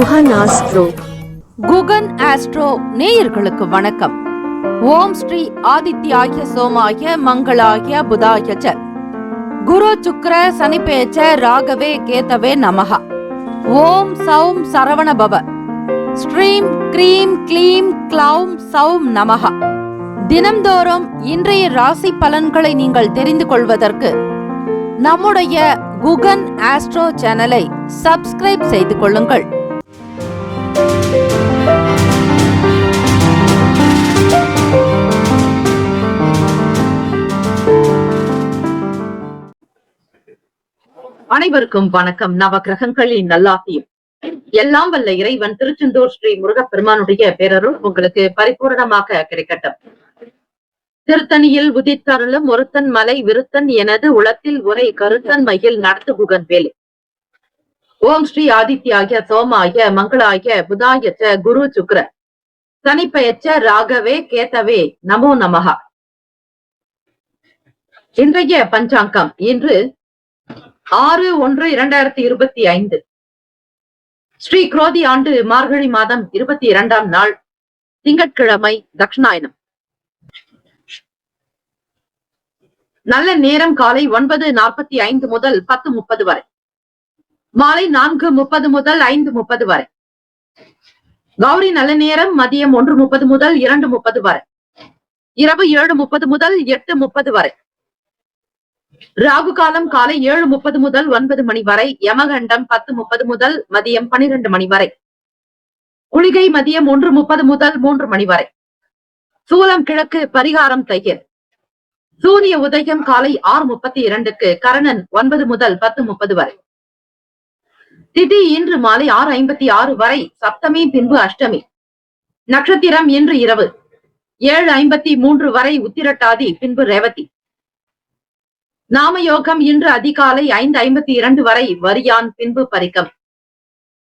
Guhan astro. Guhan astro நேயர்களுக்கு வணக்கம். ஓம் ஸ்ரீ ஆதித்யாய சோமாய மங்களாய புதாய ச குரு சுக்ர சனிபேச்ச ராகவே கேதவே நமஹ. ஓம் சௌம் சரவண பவ. ஸ்ரீம் க்ரீம் க்ளீம் க்ளௌம் சௌம் நமஹ. தினம்தோறும் இன்றைய ராசி பலன்களை நீங்கள் தெரிந்து கொள்வதற்கு நம்முடைய குகன் ஆஸ்ட்ரோ சேனலை சப்ஸ்கிரைப் செய்து கொள்ளுங்கள். அனைவருக்கும் வணக்கம். நவ கிரகங்களின் நல்லாசியும் எல்லாம் வல்ல இறைவன் திருச்செந்தூர் ஸ்ரீ முருகப்பெருமானுடைய பேரருள் உங்களுக்கு பரிபூரணமாக கிடைக்கட்டும். திருத்தணியில் உதித்தருளும் ஒருத்தன் மலை விருத்தன் எனது உளத்தில் உரை கருத்தன் மயில் நடத்து குகன் வேலை. ஓம் ஸ்ரீ ஆதித்யாய சோமாய மங்களாய புதாய ச குரு சுக்ர சனிப்பெயர்ச்ச ராகவே கேதவே நமோ நமஹ. இன்றைய பஞ்சாங்கம் இன்று 6/1/2025 ஸ்ரீ குரோதி ஆண்டு மார்கழி மாதம் 22ஆம் நாள் திங்கட்கிழமை தட்சிணாயனம். நல்ல நேரம் காலை 9:45 முதல் 10:30 வரை, மாலை 4:30 முதல் 5:30 வரை. கௌரி நல்ல நேரம் மதியம் 1:30 முதல் 2:30 வரை, இரவு 7:30 முதல் 8:30 வரை. ராகு காலம் காலை 7:30 முதல் 9 மணி வரை, யமகண்டம் 10:30 முதல் மதியம் 12 மணி வரை, குளிகை மதியம் 1:30 முதல் 3 மணி வரை. சூலம் கிழக்கு, பரிகாரம் தையல். சூரிய உதயம் காலை 6:32க்கு, கரணன் 9 முதல் 10:30 வரை. திதி இன்று மாலை 6:56 வரை, சப்தமி பின்பு அஷ்டமி. நட்சத்திரம் இன்று இரவு 7:53 வரை, உத்திரட்டாதி பின்பு ரேவதி. நாமயோகம் இன்று அதிகாலை 5:52 வரை, வரியான் பின்பு பரிக்கம்.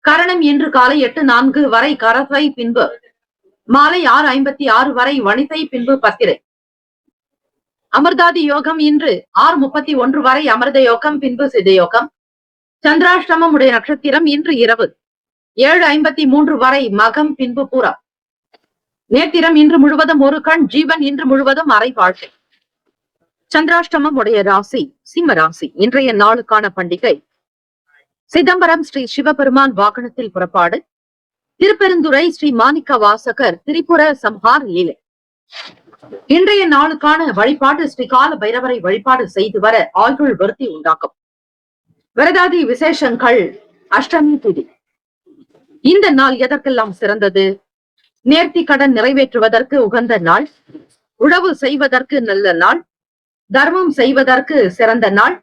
கரணம் இன்று காலை 8:04 வரை, கரசை பின்பு மாலை 6:56 வரை, வணிசை பின்பு பத்திரை. அமிர்தாதி யோகம் இன்று 6:31 வரை, அமிர்த யோகம் பின்பு சிதயோகம். சந்திராஷ்டமம் உடைய நட்சத்திரம் இன்று இரவு 7:53 வரை, மகம் பின்பு பூரம். நேத்திரம் இன்று முழுவதும் ஒரு கண், ஜீவன் இன்று முழுவதும் அரை வாழ்க்கை. சந்திராஷ்டமம் உடைய ராசி சிம்ம ராசி. இன்றைய நாளுக்கான பண்டிகை சிதம்பரம் ஸ்ரீ சிவபெருமான் வாகனத்தில் புறப்பாடு, திருப்பெருந்துறை ஸ்ரீ மாணிக்க வாசகர் திரிபுர சம்ஹார் லீலை. இன்றைய நாளுக்கான வழிபாடு ஸ்ரீ கால பைரவரை வழிபாடு செய்து வர ஆயுள் விருத்தி உண்டாக்கும். விரதாதி விசேஷங்கள். அஷ்டமி திதி. இந்த நாள் எதற்கெல்லாம் சிறந்தது? நேர்த்தி கடன் நிறைவேற்றுவதற்கு உகந்த நாள், உழவு செய்வதற்கு நல்ல நாள், தர்மம் செய்வதற்கு சிறந்த நாள்,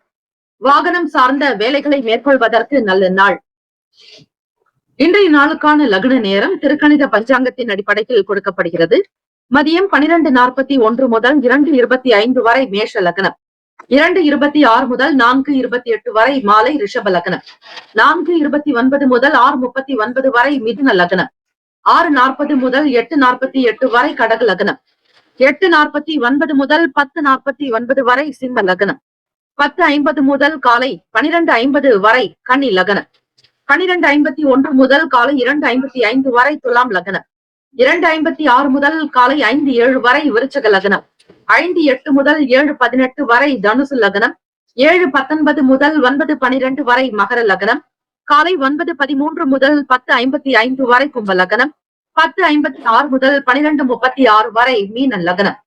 வாகனம் சார்ந்த வேலைகளை மேற்கொள்வதற்கு நல்ல நாள். இன்றைய நாளுக்கான லக்ன நேரம் திருக்கணித பஞ்சாங்கத்தின் அடிப்படையில் கொடுக்கப்படுகிறது. மதியம் 12:41 முதல் 2:25 வரை மேஷ லக்னம், 2:26 முதல் 4:28 வரை மாலை ரிஷப லக்னம், 4:29 முதல் 6:39 வரை மிதுன லக்னம், 6:40 முதல் 8:48 வரை கடக லக்னம், 8:49 முதல் 10:49 வரை சிம்ம லக்னம், 10:50 முதல் காலை 12:50 வரை கன்னி லக்னம், 12:51 முதல் காலை 2:55 வரை துலாம் லக்னம், 2:56 முதல் காலை 5:07 வரை விருச்சக லக்னம், 5:08 முதல் 7:18 வரை தனுசு லக்னம், 7:19 முதல் 9:12 வரை மகர லக்னம், காலை 9:13 முதல் 10:55 வரை கும்ப லக்னம், 10:56 முதல் 12:36 வரை மீன லக்னம்.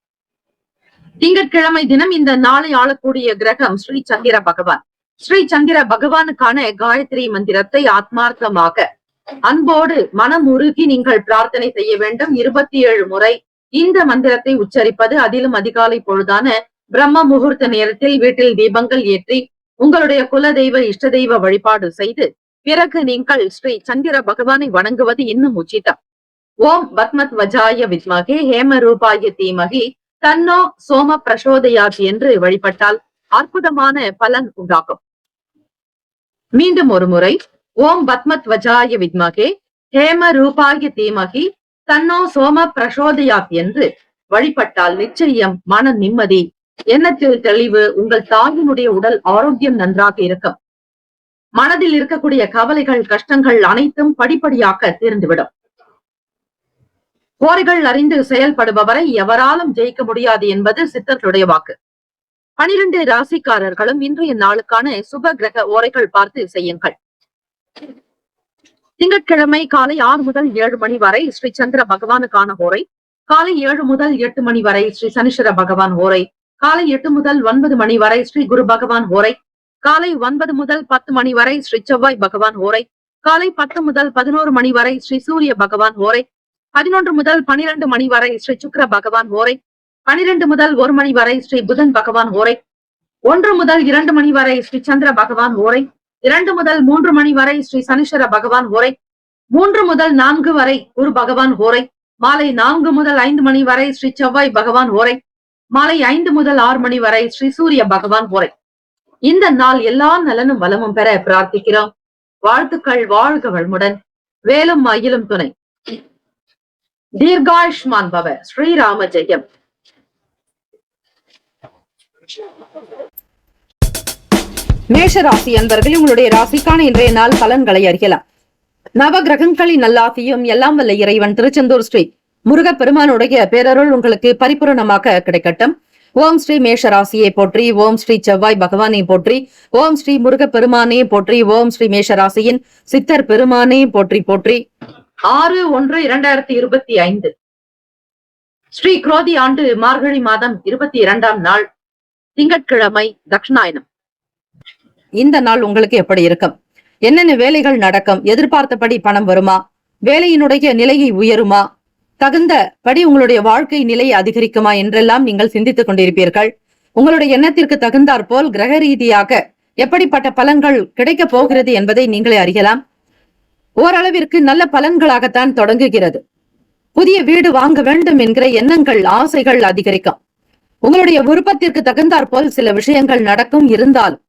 திங்கட்கிழமை தினம் இந்த நாளை ஆளக்கூடிய கிரகம் ஸ்ரீ சந்திர பகவான். ஸ்ரீ சந்திர பகவானுக்கான காயத்ரி மந்திரத்தை ஆத்மார்த்தமாக அன்போடு மனம் உருகி நீங்கள் பிரார்த்தனை செய்ய வேண்டும். 27 முறை இந்த மந்திரத்தை உச்சரிப்பது, அதிலும் அதிகாலை பொழுதான பிரம்ம முகூர்த்த நேரத்தில் வீட்டில் தீபங்கள் ஏற்றி உங்களுடைய குல தெய்வ இஷ்ட தெய்வ வழிபாடு செய்து பிறகு நீங்கள் ஸ்ரீ சந்திர பகவானை வணங்குவது இன்னும் உச்சிதம். ஓம் பத்மத் வஜாய வித்மகே ஹேம ரூபாய தீமகி தன்னோ சோம பிரசோதயாத் என்று வழிபட்டால் அற்புதமான பலன் உண்டாகும். மீண்டும் ஒரு முறை, ஓம் பத்மத் வஜாய வித்மகே ஹேம ரூபாய தீமகி தன்னோ சோம பிரசோதயாத் என்று வழிபட்டால் நிச்சயம் மன நிம்மதி, எண்ணத்தில் தெளிவு, உங்கள் தாயினுடைய உடல் ஆரோக்கியம் நன்றாக இருக்கும். மனதில் இருக்கக்கூடிய கவலைகள், கஷ்டங்கள் அனைத்தும் படிப்படியாக தீர்ந்துவிடும். கோரிகள் அறிந்து செயல்படுபவரை எவராலும் ஜெயிக்க முடியாது என்பது சித்தர்களுடைய வாக்கு. 12 ராசிக்காரர்களும் இன்றைய நாளுக்கான சுப கிரக ஓரைகள் பார்த்து செய்யுங்கள். திங்கட்கிழமை காலை 6 முதல் 7 மணி வரை ஸ்ரீ சந்திர பகவானுக்கான ஓரை, காலை 7 முதல் 8 மணி வரை ஸ்ரீ சனீஸ்வர பகவான் ஓரை, காலை 8 முதல் 9 மணி வரை ஸ்ரீ குரு பகவான் ஓரை, காலை 9 முதல் 10 மணி வரை ஸ்ரீ செவ்வாய் பகவான் ஓரை, காலை 10 முதல் 11 மணி வரை ஸ்ரீ சூரிய பகவான் ஓரை, 11 முதல் 12 மணி வரை ஸ்ரீ சுக்கிர பகவான் ஓரை, 12 முதல் 1 மணி வரை ஸ்ரீ புதன் பகவான் ஓரை, 1 முதல் 2 மணி வரை ஸ்ரீ சந்திர பகவான் ஓரை, 2 முதல் 3 மணி வரை ஸ்ரீ சனீஸ்வர பகவான் ஓரை, 3 முதல் 4 வரை குரு பகவான் ஓரை, மாலை 4 முதல் 5 மணி வரை ஸ்ரீ செவ்வாய் பகவான் ஓரை, மாலை 5 முதல் 6 மணி வரை ஸ்ரீ சூரிய பகவான் ஓரை. இந்த நாள் எல்லா நலனும் வளமும் பெற பிரார்த்திக்கிறோம். வாழ்த்துக்கள். வாழ்க வளமுடன். வேலும் மயிலும் துணை. தீர்காயுஷ்மான் பவ. ஸ்ரீராம ஜெயம். மேஷ ராசி அன்பர்கள், உங்களுடைய ராசிக்கான இன்றைய நாள் பலன்களை அறியலாம். நவ கிரகங்களின் நல்லாசியும் எல்லாம் வல்ல இறைவன் திருச்செந்தூர் ஸ்ரீ முருகப் பெருமானுடைய பேரருள் உங்களுக்கு பரிபூரணமாக கிடைக்கட்டும். ஓம் ஸ்ரீ மேஷ ராசியை போற்றி, ஓம் ஸ்ரீ செவ்வாய் பகவானை போற்றி, ஓம் ஸ்ரீ முருகப் பெருமானே போற்றி, ஓம் ஸ்ரீ மேஷ ராசியின் சித்தர் பெருமானே போற்றி போற்றி. 6/1/2025 ஸ்ரீ குரோதி ஆண்டு மார்கழி மாதம் 22ஆம் நாள் திங்கட்கிழமை தட்சிணாயனம். இந்த நாள் உங்களுக்கு எப்படி இருக்கும்? என்னென்ன வேலைகள் நடக்கும்? எதிர்பார்த்தபடி பணம் வருமா? வேலையினுடைய நிலையை உயருமா? தகுந்தபடி உங்களுடைய வாழ்க்கை நிலையை அதிகரிக்குமா என்றெல்லாம் நீங்கள் சிந்தித்துக் கொண்டிருப்பீர்கள். உங்களுடைய எண்ணத்திற்கு தகுந்தாற் போல் கிரக ரீதியாக எப்படிப்பட்ட பலன்கள் கிடைக்கப் போகிறது என்பதை நீங்களே அறியலாம். ஓரளவிற்கு நல்ல பலன்களாகத்தான் தொடங்குகிறது. புதிய வீடு வாங்க வேண்டும் என்கிற எண்ணங்கள், ஆசைகள் அதிகரிக்கும். உங்களுடைய விருப்பத்திற்கு தகுந்தாற் போல் சில விஷயங்கள் நடக்கும். இருந்தாலும்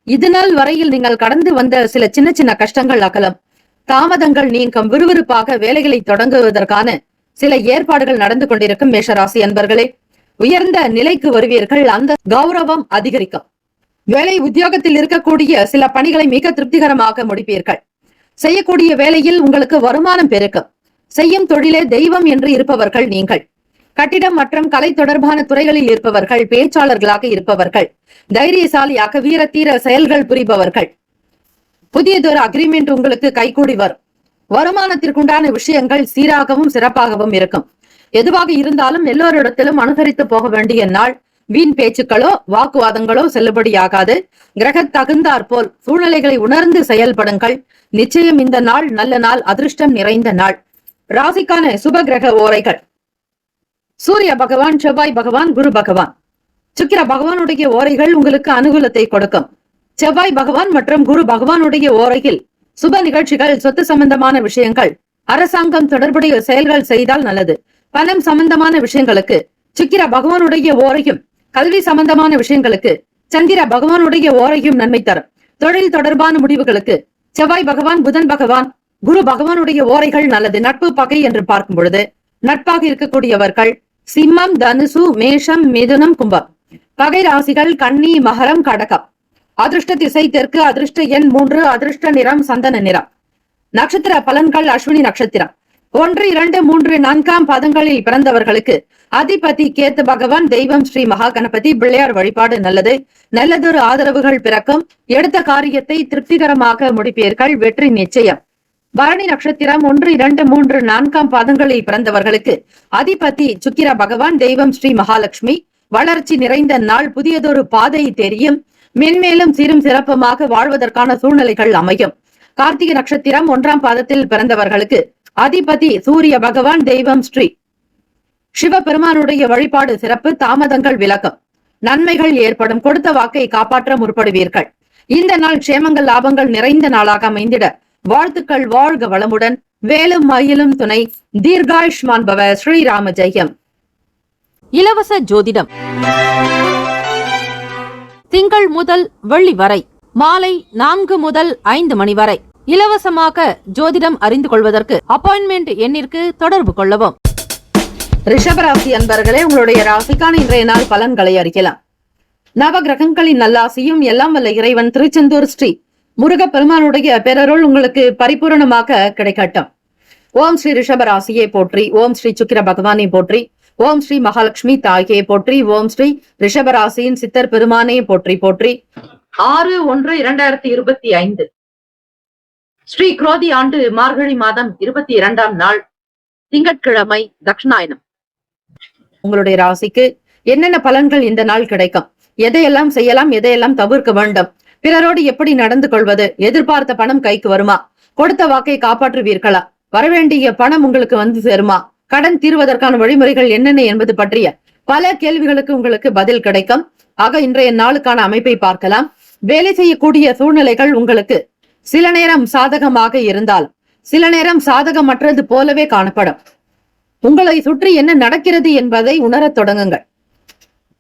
இதுநாள் வரையில் நீங்கள் கடந்து வந்த சில சின்ன சின்ன கஷ்டங்கள் அகலம், தாமதங்கள் நீங்கும். விறுவிறுப்பாக வேலைகளை தொடங்குவதற்கான சில ஏற்பாடுகள் நடந்து கொண்டிருக்கும். மேஷராசி அன்பர்களே, உயர்ந்த நிலைக்கு வருவீர்கள். அந்த கௌரவம் அதிகரிக்கும். வேலை உத்தியோகத்தில் இருக்கக்கூடிய சில பணிகளை மிக திருப்திகரமாக முடிப்பீர்கள். செய்யக்கூடிய வேலையில் உங்களுக்கு வருமானம் பெருக்கும். செய்யும் தொழிலே தெய்வம் என்று இருப்பவர்கள் நீங்கள். கட்டிடம் மற்றும் கலை தொடர்பான துறைகளில் இருப்பவர்கள், பேச்சாளர்களாக இருப்பவர்கள், தைரியசாலியாக வீரத்தீர செயல்கள் புரிபவர்கள். புதியதொரு அக்ரிமெண்ட் உங்களுக்கு கைகூடி வரும். வருமானத்திற்குண்டான விஷயங்கள் சீராகவும் சிறப்பாகவும் இருக்கும். எதுவாக இருந்தாலும் எல்லோரிடத்திலும் அனுசரித்து போக வேண்டிய நாள். வீண் பேச்சுக்களோ வாக்குவாதங்களோ செல்லுபடியாகாது. கிரக தகுந்தாற் போல் சூழ்நிலைகளை உணர்ந்து செயல்படுங்கள். நிச்சயம் இந்த நாள் நல்ல நாள், அதிர்ஷ்டம் நிறைந்த நாள். ராசிக்கான சுப கிரக ஓரைகள்: சூரிய பகவான், செவ்வாய் பகவான், குரு பகவான். சுக்கிர பகவானுடைய ஓரைகள் உங்களுக்கு அனுகூலத்தை கொடுக்கும். செவ்வாய் பகவான் மற்றும் குரு பகவானுடைய ஓரையில் சுப நிகழ்ச்சிகள், சொத்து சம்பந்தமான விஷயங்கள், அரசாங்கம் தொடர்புடைய செயல்கள் செய்தால் நல்லது. பணம் சம்பந்தமான விஷயங்களுக்கு சுக்கிர பகவானுடைய ஓரையும், கல்வி சம்பந்தமான விஷயங்களுக்கு சந்திர பகவானுடைய ஓரையும் நன்மை தரும். தொழில் தொடர்பான முடிவுகளுக்கு செவ்வாய் பகவான், புதன் பகவான், குரு பகவானுடைய ஓரைகள் நல்லது. நட்பு பகை என்று பார்க்கும் பொழுது நட்பாக இருக்கக்கூடியவர்கள் சிம்மம், தனுசு, மேஷம், மிதுனம், கும்பம். பகை ராசிகள் கன்னி, மகரம், கடகம். அதிர்ஷ்ட திசை தெற்கு, அதிர்ஷ்ட எண் 3, அதிர்ஷ்ட நிறம் சந்தன நிறம். நட்சத்திர பலன்கள்: அஸ்வினி நட்சத்திரம் 1, 2, 3, 4ஆம் பாதங்களில் பிறந்தவர்களுக்கு அதிபதி கேத்து பகவான், தெய்வம் ஸ்ரீ மகா கணபதி, பிள்ளையார் வழிபாடு நல்லது. நல்லதொரு ஆதரவுகள் பிறக்கும். எடுத்த காரியத்தை திருப்திகரமாக முடிப்பீர்கள். வெற்றி நிச்சயம். பரணி நட்சத்திரம் 1, 2, 3, 4ஆம் பாதங்களில் பிறந்தவர்களுக்கு அதிபதி சுக்கிர பகவான், தெய்வம் ஸ்ரீ மகாலட்சுமி. வளர்ச்சி நிறைந்த நாள். புதியதொரு பாதை தெரியும். மென்மேலும் சீரும் சிறப்புமாக வாழ்வதற்கான சூழ்நிலைகள் அமையும். கார்த்திகை நட்சத்திரம் 1ஆம் பாதத்தில் பிறந்தவர்களுக்கு அதிபதி சூரிய பகவான், தெய்வம் ஸ்ரீ சிவபெருமானுடைய வழிபாடு சிறப்பு. தாமதங்கள் விலகும். நன்மைகள் ஏற்படும். கொடுத்த வாக்கை காப்பாற்ற முற்படுவீர்கள். இந்த நாள் க்ஷேமங்கள், லாபங்கள் நிறைந்த நாளாக அமைந்திட வாழ்த்துக்கள். வாழ்க வளமுடன். வேலும் மயிலும் துணை. தீர்காயுஷ்மான் பவ. ஸ்ரீராம ஜெயம். இலவச ஜோதிடம் திங்கள் முதல் வெள்ளி வரை மாலை 4 முதல் 5 மணி வரை இலவசமாக ஜோதிடம் அறிந்து கொள்வதற்கு அப்பாயின்மெண்ட் எண்ணிற்கு தொடர்பு கொள்ளவும். ரிஷபராசி அன்பர்களே, உங்களுடைய ராசிக்கான இன்றைய நாள் பலன்களை அறியலாம். நவ கிரகங்களின் நல்லாசியும் எல்லாம் வல்ல இறைவன் திருச்செந்தூர் ஸ்ரீ முருகப் பெருமானுடைய பேரருள் உங்களுக்கு பரிபூரணமாக கிடைக்கட்டும். ஓம் ஸ்ரீ ரிஷப ராசியை போற்றி, ஓம் ஸ்ரீ சுக்கிர பகவானை போற்றி, ஓம் ஸ்ரீ மகாலட்சுமி தாயை போற்றி, ஓம் ஸ்ரீ ரிஷப ராசியின் சித்தர் பெருமானை போற்றி போற்றி. 6/1/2025 ஸ்ரீ குரோதி ஆண்டு மார்கழி மாதம் 22ஆம் நாள் திங்கட்கிழமை தட்சிணாயனம். உங்களுடைய ராசிக்கு என்னென்ன பலன்கள் இந்த நாள் கிடைக்கும், எதையெல்லாம் செய்யலாம், எதையெல்லாம் தவிர்க்க வேண்டும், பிறரோடு எப்படி நடந்து கொள்வது, எதிர்பார்த்த பணம் கைக்கு வருமா, கொடுத்த வாக்கை காப்பாற்றுவீர்களா, வரவேண்டிய பணம் உங்களுக்கு வந்து சேருமா, கடன் தீர்வதற்கான வழிமுறைகள் என்னென்ன என்பது பற்றிய பல கேள்விகளுக்கு உங்களுக்கு பதில் கிடைக்கும். ஆக இன்றைய நாளுக்கான அமைப்பை பார்க்கலாம். வேலை செய்யக்கூடிய சூழ்நிலைகள் உங்களுக்கு சில நேரம் சாதகமாக இருந்தால் சில நேரம் சாதகமற்றது போலவே காணப்படும். உங்களை சுற்றி என்ன நடக்கிறது என்பதை உணரத் தொடங்குங்கள்.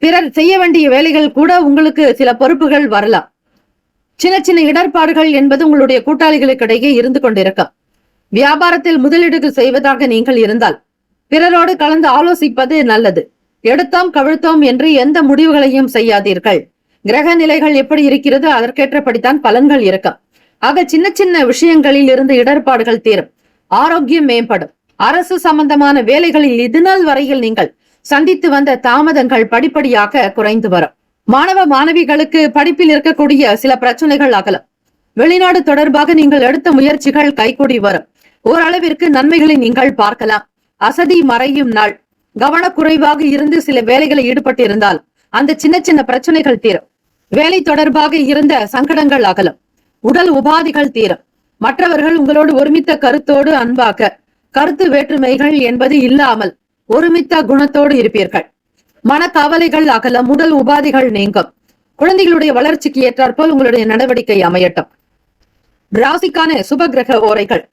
பிறர் செய்ய வேண்டிய வேலைகள் கூட உங்களுக்கு சில பொறுப்புகள் வரலாம். சின்ன சின்ன இடர்பாடுகள் என்பது உங்களுடைய கூட்டாளிகளுக்கிடையே இருந்து கொண்டிருக்கும். வியாபாரத்தில் முதலீடு செய்வதாக நீங்கள் இருந்தால் பிறரோடு கலந்து ஆலோசிப்பது நல்லது. எடுத்தோம் கவிழ்த்தோம் என்று எந்த முடிவுகளையும் செய்யாதீர்கள். கிரக நிலைகள் எப்படி இருக்கிறது அதற்கேற்றபடித்தான் பலன்கள் இருக்கும். ஆக சின்ன சின்ன விஷயங்களில் இருந்து இடர்பாடுகள் தீரும், ஆரோக்கியம் மேம்படும். அரசு சம்பந்தமான வேலைகளில் இதுநாள் வரையில் நீங்கள் சந்தித்து வந்த தாமதங்கள் படிப்படியாக குறைந்து வரும். மாணவ மாணவிகளுக்கு படிப்பில் இருக்கக்கூடிய சில பிரச்சனைகள் அகலும். வெளிநாடு தொடர்பாக நீங்கள் எடுத்த முயற்சிகள் கைகூடி வரும். ஓரளவிற்கு நன்மைகளை நீங்கள் பார்க்கலாம். அசதி மறையும் நாள். கவனக்குறைவாக இருந்து சில வேலைகளை ஈடுபட்டிருந்தால் அந்த சின்ன சின்ன பிரச்சனைகள் தீரும். வேலை தொடர்பாக இருந்த சங்கடங்கள் அகலும். உடல் உபாதைகள் தீரும். மற்றவர்கள் உங்களோடு ஒருமித்த கருத்தோடு அன்பாக, கருத்து வேற்றுமைகள் என்பது இல்லாமல் ஒருமித்த குணத்தோடு இருப்பீர்கள். மனக்கவலைகள் அகலம். உடல் உபாதைகள் நீங்கும். குழந்தைகளுடைய வளர்ச்சிக்கு ஏற்றாற்போல் உங்களுடைய நடவடிக்கை அமையட்டும். ராசிக்கான சுப கிரக ஓரைகள்.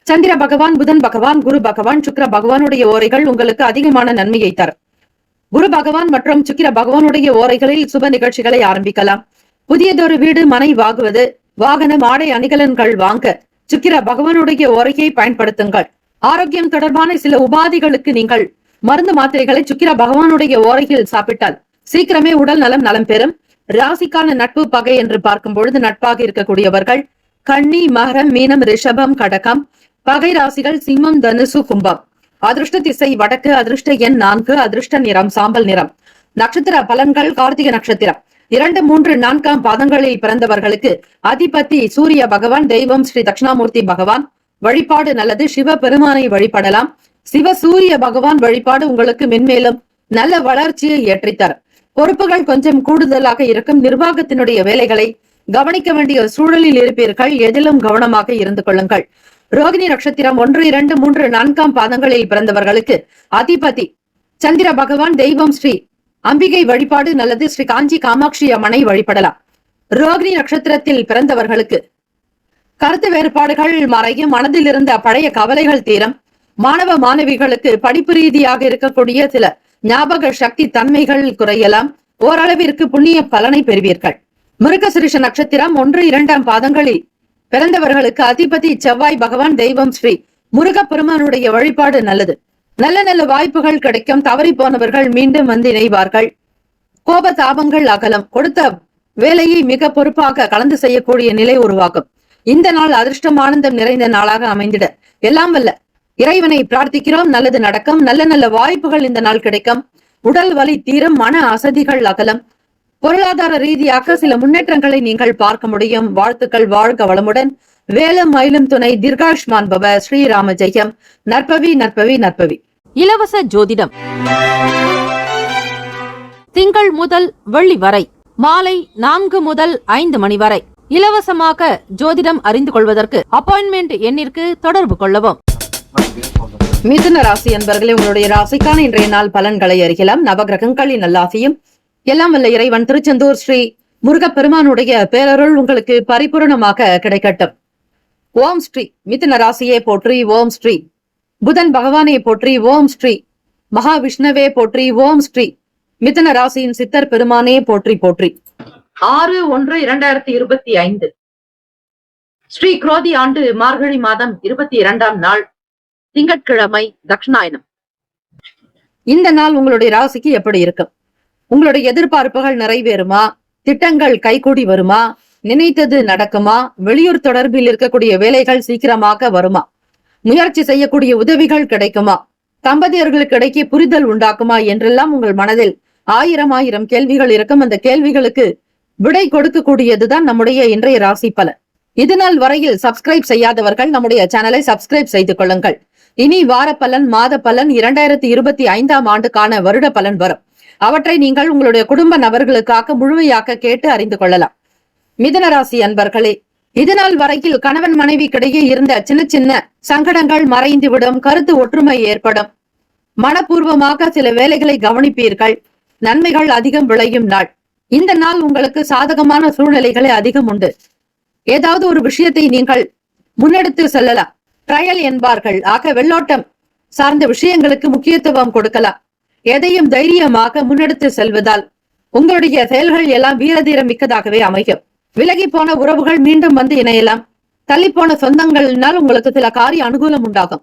சந்திர பகவான், புதன் பகவான், குரு பகவான், சுக்கிர பகவானுடைய ஓரைகள் உங்களுக்கு அதிகமான நன்மையை தரும். குரு பகவான் மற்றும் சுக்கிர பகவானுடைய ஓரைகளில் சுப நிகழ்ச்சிகளை ஆரம்பிக்கலாம். புதியதொரு வீடு, மனை வாங்குவது, வாகனம், ஆடை அணிகலன்கள் வாங்க சுக்கிர பகவானுடைய ஓரையை பயன்படுத்துங்கள். ஆரோக்கியம் தொடர்பான சில உபாதைகளுக்கு நீங்கள் மருந்து மாத்திரைகளை சுக்கிர பகவானுடைய ஓரையில் சாப்பிட்டால் சீக்கிரமே உடல் நலம் பெறும். ராசிக்கான நட்பு பகை என்று பார்க்கும் பொழுது நட்பாக இருக்கக்கூடியவர்கள் கன்னி, மகரம், மீனம், ரிஷபம், கடகம். பகை ராசிகள் சிம்மம், தனுசு, கும்பம். அதிர்ஷ்ட திசை வடக்கு. அதிர்ஷ்ட எண் 4. அதிர்ஷ்ட நிறம் சாம்பல் நிறம். நட்சத்திர பலன்கள். கார்த்திகை நட்சத்திரம் 2, 3, 4ஆம் பாதங்களில் பிறந்தவர்களுக்கு அதிபதி சூரிய பகவான். தெய்வம் ஸ்ரீ தட்சிணாமூர்த்தி பகவான். வழிபாடு நல்லது. சிவ பெருமானை வழிபடலாம். சிவ சூரிய பகவான் வழிபாடு உங்களுக்கு மென்மேலும் நல்ல வளர்ச்சியை ஏற்றித்தரும். பொறுப்புகள் கொஞ்சம் கூடுதலாக இருக்கும். நிர்வாகத்தினுடைய வேலைகளை கவனிக்க வேண்டிய சூழலில் இருப்பீர்கள். எதிலும் கவனமாக இருந்து கொள்ளுங்கள். ரோகிணி நட்சத்திரம் 1, 2, 3, 4ஆம் பாதங்களில் பிறந்தவர்களுக்கு அதிபதி சந்திர பகவான். தெய்வம் ஸ்ரீ அம்பிகை வழிபாடு நல்லது. ஸ்ரீ காஞ்சி காமாட்சி அம்மனை வழிபடலாம். ரோகிணி நட்சத்திரத்தில் பிறந்தவர்களுக்கு கருத்து வேறுபாடுகள் மறையும். மனதில் இருந்த பழைய கவலைகள் தீரும். மாணவ மாணவிகளுக்கு படிப்பு ரீதியாக இருக்கக்கூடிய சில ஞாபக சக்தி தன்மைகள் குறையலாம். ஓரளவிற்கு புண்ணிய பலனை பெறுவீர்கள். மிருகசிரிஷ நட்சத்திரம் 1, 2ஆம் பாதங்களில் பிறந்தவர்களுக்கு அதிபதி செவ்வாய் பகவான். தெய்வம் ஸ்ரீ முருகப்பெருமானுடைய வழிபாடு நல்லது. நல்ல நல்ல வாய்ப்புகள் கிடைக்கும். தவறி போனவர்கள் மீண்டும் வந்து இணைவார்கள். கோப தாபங்கள் அகலம். கொடுத்த வேலையை மிக பொறுப்பாக கலந்து செய்யக்கூடிய நிலை உருவாகும். இந்த நாள் அதிர்ஷ்டம் ஆனந்தம் நிறைந்த நாளாக அமைந்திட எல்லாம் வல்ல இறைவனை பிரார்த்திக்கிறோம். நல்லது நடக்கும். நல்ல நல்ல வாய்ப்புகள் இந்த நாள் கிடைக்கும். உடல் வலி தீரும். மன அசதிகள் அகலம். பொருளாதார ரீதியாக சில முன்னேற்றங்களை நீங்கள் பார்க்க முடியும். வாழ்த்துக்கள். வாழ்க வளமுடன். வேலும் மயிலும் துணை. தீர்காஷ்மான் பவ. ஸ்ரீராம ஜெயம். நற்பவி நற்பவி நற்பவி. இலவச ஜோதிடம் திங்கள் முதல் வெள்ளி வரை மாலை 4 முதல் 5 மணி வரை இலவசமாக ஜோதிடம் அறிந்து கொள்வதற்கு அப்பாயின்மெண்ட் எண்ணிற்கு தொடர்பு கொள்ளவும். மிதுன ராசி என்பர்களே, உங்களுடைய ராசிக்கான இன்றைய நாள் பலன்களை அறியலாம். நவகிரகங்களின் நல்லாசியும் எல்லாம் வல்ல இறைவன் திருச்செந்தூர் ஸ்ரீ முருகப்பெருமானுடைய பேரருள் உங்களுக்கு பரிபூரணமாக கிடைக்கட்டும். ஓம் ஸ்ரீ மிதுன ராசியை போற்றி. ஓம் ஸ்ரீ புதன் பகவானை போற்றி. ஓம் ஸ்ரீ மகாவிஷ்ணுவே போற்றி. ஓம் ஸ்ரீ மிதுன ராசியின் சித்தர் பெருமானே போற்றி போற்றி. 6/1/2025 ஸ்ரீ குரோதி ஆண்டு மார்கழி மாதம் 22ஆம் நாள் திங்கட்கிழமை தட்சிணாயனம். இந்த நாள் உங்களுடைய ராசிக்கு எப்படி இருக்கும்? உங்களுடைய எதிர்பார்ப்புகள் நிறைவேறுமா? திட்டங்கள் கைகூடி வருமா? நினைத்தது நடக்குமா? வெளியூர் தொடர்பில் இருக்கக்கூடிய வேலைகள் சீக்கிரமாக வருமா? முயற்சி செய்யக்கூடிய உதவிகள் கிடைக்குமா? தம்பதியர்களுக்கு இடையே புரிதல் உண்டாக்குமா என்றெல்லாம் உங்கள் மனதில் ஆயிரம் கேள்விகள் இருக்கும். அந்த கேள்விகளுக்கு விடை கொடுக்கக்கூடியதுதான் நம்முடைய இன்றைய ராசி பலன். இதுநாள் வரையில் சப்ஸ்கிரைப் செய்யாதவர்கள் நம்முடைய சேனலை சப்ஸ்கிரைப் செய்து கொள்ளுங்கள். இனி வார பலன், மாத பலன், 2025ஆம் ஆண்டுக்கான வருட பலன் வரும். அவற்றை நீங்கள் உங்களுடைய குடும்ப நபர்களுக்காக முழுமையாக கேட்டு அறிந்து கொள்ளலாம். மிதுன ராசி அன்பர்களே, இதுநாள் வரையில் கணவன் மனைவிக்கிடையே இருந்த சின்ன சின்ன சங்கடங்கள் மறைந்துவிடும். கருத்து ஒற்றுமை ஏற்படும். மனப்பூர்வமாக சில வேலைகளை கவனிப்பீர்கள். நன்மைகள் அதிகம் விளையும் நாள். இந்த நாள் உங்களுக்கு சாதகமான சூழ்நிலைகளை அதிகம் உண்டு. ஏதாவது ஒரு விஷயத்தை நீங்கள் முன்னெடுத்து செல்லலாம். ட்ரையல் என்பார்கள். ஆக வெள்ளோட்டம் சார்ந்த விஷயங்களுக்கு முக்கியத்துவம் கொடுக்கலாம். எதையும் தைரியமாக முன்னெடுத்து செல்வதால் உங்களுடைய செயல்கள் எல்லாம் வீரதீரம் மிக்கதாகவே அமையும். விலகி போன உறவுகள் மீண்டும் வந்து இணையலாம். தள்ளி போன சொந்தங்களினால் உங்களுக்கு சில காரிய அனுகூலம் உண்டாகும்.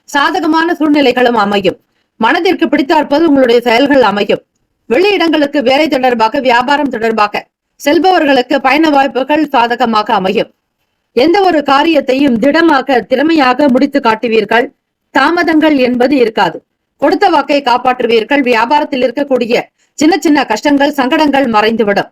சாதகமான சூழ்நிலைகளும் அமையும். மனதிற்கு பிடித்தாற்போது உங்களுடைய செயல்கள் அமையும். வெளியிடங்களுக்கு வேலை தொடர்பாக, வியாபாரம் தொடர்பாக செல்பவர்களுக்கு பயண வாய்ப்புகள் சாதகமாக அமையும். எந்த ஒரு காரியத்தையும் திடமாக, திறமையாக முடித்து காட்டுவீர்கள். தாமதங்கள் என்பது இருக்காது. கொடுத்த வாக்கை காப்பாற்றுவீர்கள். வியாபாரத்தில் இருக்கக்கூடிய சின்ன சின்ன கஷ்டங்கள், சங்கடங்கள் மறைந்துவிடும்.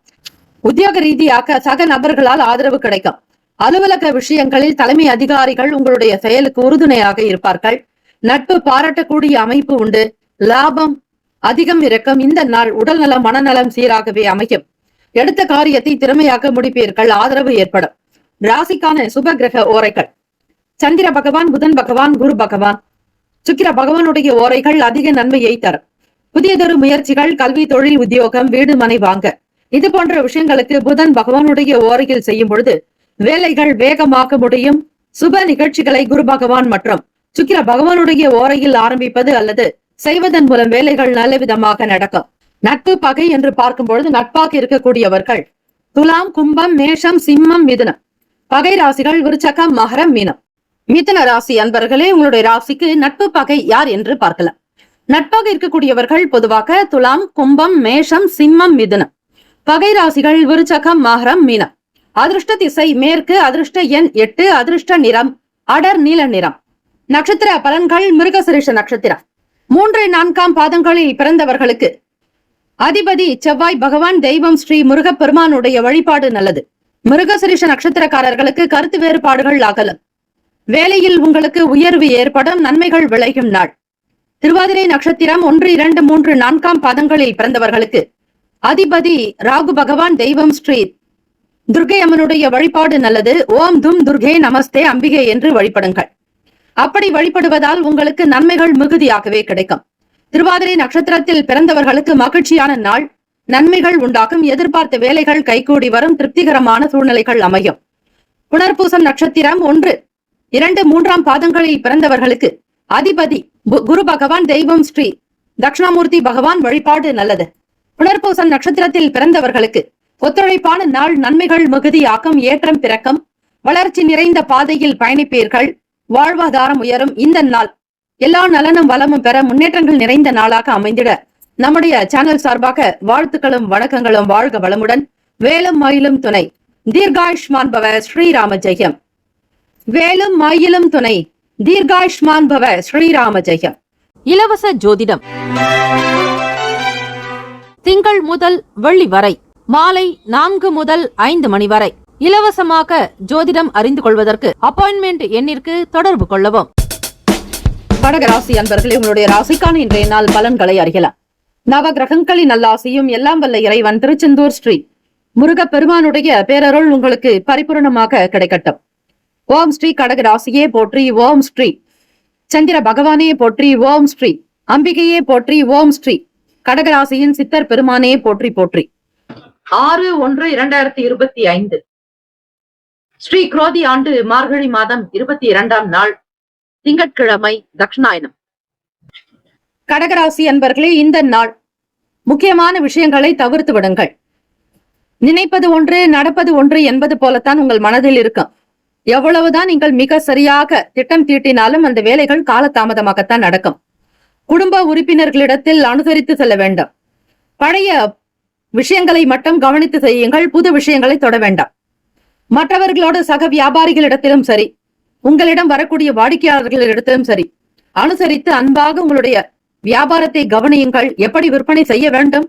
உத்தியோக ரீதியாக சக நபர்களால் ஆதரவு கிடைக்கும். அலுவலக விஷயங்களில் தலைமை அதிகாரிகள் உங்களுடைய செயலுக்கு உறுதுணையாக இருப்பார்கள். நட்பு பாராட்டக்கூடிய அமைப்பு உண்டு. லாபம் அதிகம் இருக்கும். இந்த நாள் உடல்நலம், மனநலம் சீராகவே அமையும். எடுத்த காரியத்தை திறமையாக முடிப்பீர்கள். ஆதரவு ஏற்படும். ராசிக்கான சுப கிரக ஓரைகள்: சந்திர பகவான், புதன் பகவான், குரு பகவான், சுக்கிர பகவானுடைய ஓரைகள் அதிக நன்மையை தரும். புதியதொரு முயற்சிகள், கல்வி, தொழில், உத்தியோகம், வீடு, மனை வாங்க இது போன்ற விஷயங்களுக்கு புதன் பகவானுடைய ஓரையில் செய்யும் பொழுது வேலைகள் வேகமாக முடியும். சுப நிகழ்ச்சிகளை குரு பகவான் மற்றும் சுக்கிர பகவானுடைய ஓரையில் ஆரம்பிப்பது அல்லது செய்வதன் மூலம் வேலைகள் நல்ல விதமாக நடக்கும். நட்பு, பகை என்று பார்க்கும் பொழுது நட்பாக இருக்கக்கூடியவர்கள் துலாம், கும்பம், மேஷம், சிம்மம், மிதுனம். பகை ராசிகள் விருச்சகம், மகரம், மீனம். மிதுன ராசி அன்பர்களே, உங்களுடைய ராசிக்கு நட்பு, பகை யார் என்று பார்க்கலாம். நட்பாக இருக்கக்கூடியவர்கள் பொதுவாக துலாம், கும்பம், மேஷம், சிம்மம், மிதுனம். பகை ராசிகள் விருச்சகம், மகரம், மீனம். அதிர்ஷ்ட திசை மேற்கு. அதிர்ஷ்ட எண் 8. அதிர்ஷ்ட நிறம் அடர் நீல நிறம். நட்சத்திர பலன்கள்: மிருகசிரிஷ நட்சத்திரம் 3, 4ஆம் பாதங்களில் பிறந்தவர்களுக்கு அதிபதி செவ்வாய் பகவான். தெய்வம் ஸ்ரீ முருகப்பெருமானுடைய வழிபாடு நல்லது. மிருகசிரிஷ நட்சத்திரக்காரர்களுக்கு கருத்து வேறுபாடுகள் அகலும். வேலையில் உங்களுக்கு உயர்வு ஏற்படும். நன்மைகள் விளையும் நாள். திருவாதிரை நட்சத்திரம் 1, 2, 3, 4ஆம் பாதங்களில் பிறந்தவர்களுக்கு அதிபதி ராகு பகவான். தெய்வம் ஸ்ரீ துர்கை அம்மனுடைய வழிபாடு நல்லது. ஓம் தும் துர்கே நமஸ்தே அம்பிகை என்று வழிபடுங்கள். அப்படி வழிபடுவதால் உங்களுக்கு நன்மைகள் மிகுதியாகவே கிடைக்கும். திருவாதிரை நட்சத்திரத்தில் பிறந்தவர்களுக்கு மகிழ்ச்சியான நாள். நன்மைகள் உண்டாகும். எதிர்பார்த்த வேலைகள் கைகூடி வரும். திருப்திகரமான சூழ்நிலைகள் அமையும். புனர்பூசம் நட்சத்திரம் 1, 2, 3ஆம் பாதங்களில் பிறந்தவர்களுக்கு அதிபதி குரு பகவான். தெய்வம் ஸ்ரீ தட்சிணாமூர்த்தி பகவான் வழிபாடு நல்லது. புனர்பூசம் நட்சத்திரத்தில் பிறந்தவர்களுக்கு ஒத்துழைப்பான நாள். நன்மைகள் மிகுதியாகும். ஏற்றம் பிறக்கும். வளர்ச்சி நிறைந்த பாதையில் பயணிப்பீர்கள். வாழ்வாதாரம் உயரும். இந்த நாள் எல்லா நலனும் வளமும் பெற முன்னேற்றங்கள் நிறைந்த நாளாக அமைந்திட நம்முடைய சேனல் சார்பாக வாழ்த்துக்களும் வணக்கங்களும். வாழ்க வளமுடன். வேலும் மயிலும் துணை. தீர்காயுஷ்மான் பவ. ஸ்ரீராம ஜெயம். வேலும் மயிலும் துணை. தீர்காயுஷ்மான் பவ. ஸ்ரீராம ஜெயம். இலவச ஜோதிடம் திங்கள் முதல் வெள்ளி வரை மாலை 4 முதல் 5 மணி வரை இலவசமாக ஜோதிடம் அறிந்து கொள்வதற்கு அப்பாயின்மெண்ட் எண்ணிற்கு தொடர்பு கொள்ளவும். கடக ராசி அன்பர்களே, உங்களுடைய ராசிக்கான இன்றைய நாள் பலன்களை அறியலாம். நவ கிரகங்களின் நல்லாசியும் எல்லாம் வல்ல இறைவன் திருச்செந்தூர் ஸ்ரீ முருகப் பெருமானுடைய பேரருள் உங்களுக்கு பரிபூரணமாக கிடைக்கட்டும். ஓம் ஸ்ரீ கடக ராசியே போற்றி. ஓம் ஸ்ரீ சந்திர பகவானே போற்றி. ஓம் ஸ்ரீ அம்பிகையே போற்றி. ஓம் ஸ்ரீ கடகராசியின் சித்தர் பெருமானே போற்றி போற்றி. 6/1/2025 ஸ்ரீ குரோதி ஆண்டு மார்கழி மாதம் 22ஆம் நாள் திங்கட்கிழமை, தட்சிணாயனம். கடகராசி அன்பர்களே, இந்த நாள் முக்கியமான விஷயங்களை தவிர்த்து விடுங்கள். நினைப்பது ஒன்று, நடப்பது ஒன்று என்பது போலத்தான் உங்கள் மனதில் இருக்கும். எவ்வளவுதான் நீங்கள் மிக சரியாக திட்டம் தீட்டினாலும் அந்த வேலைகள் காலதாமதமாகத்தான் நடக்கும். குடும்ப உறுப்பினர்களிடத்தில் அனுசரித்து செல்ல வேண்டும். பழைய விஷயங்களை மட்டும் கவனித்து செய்யுங்கள். புது விஷயங்களை தொட வேண்டாம். மற்றவர்களோட சக வியாபாரிகளிடத்திலும் சரி, உங்களிடம் வரக்கூடிய வாடிக்கையாளர்களிடத்திலும் சரி, அனுசரித்து அன்பாக உங்களுடைய வியாபாரத்தை கவனியுங்கள். எப்படி விற்பனை செய்ய வேண்டும்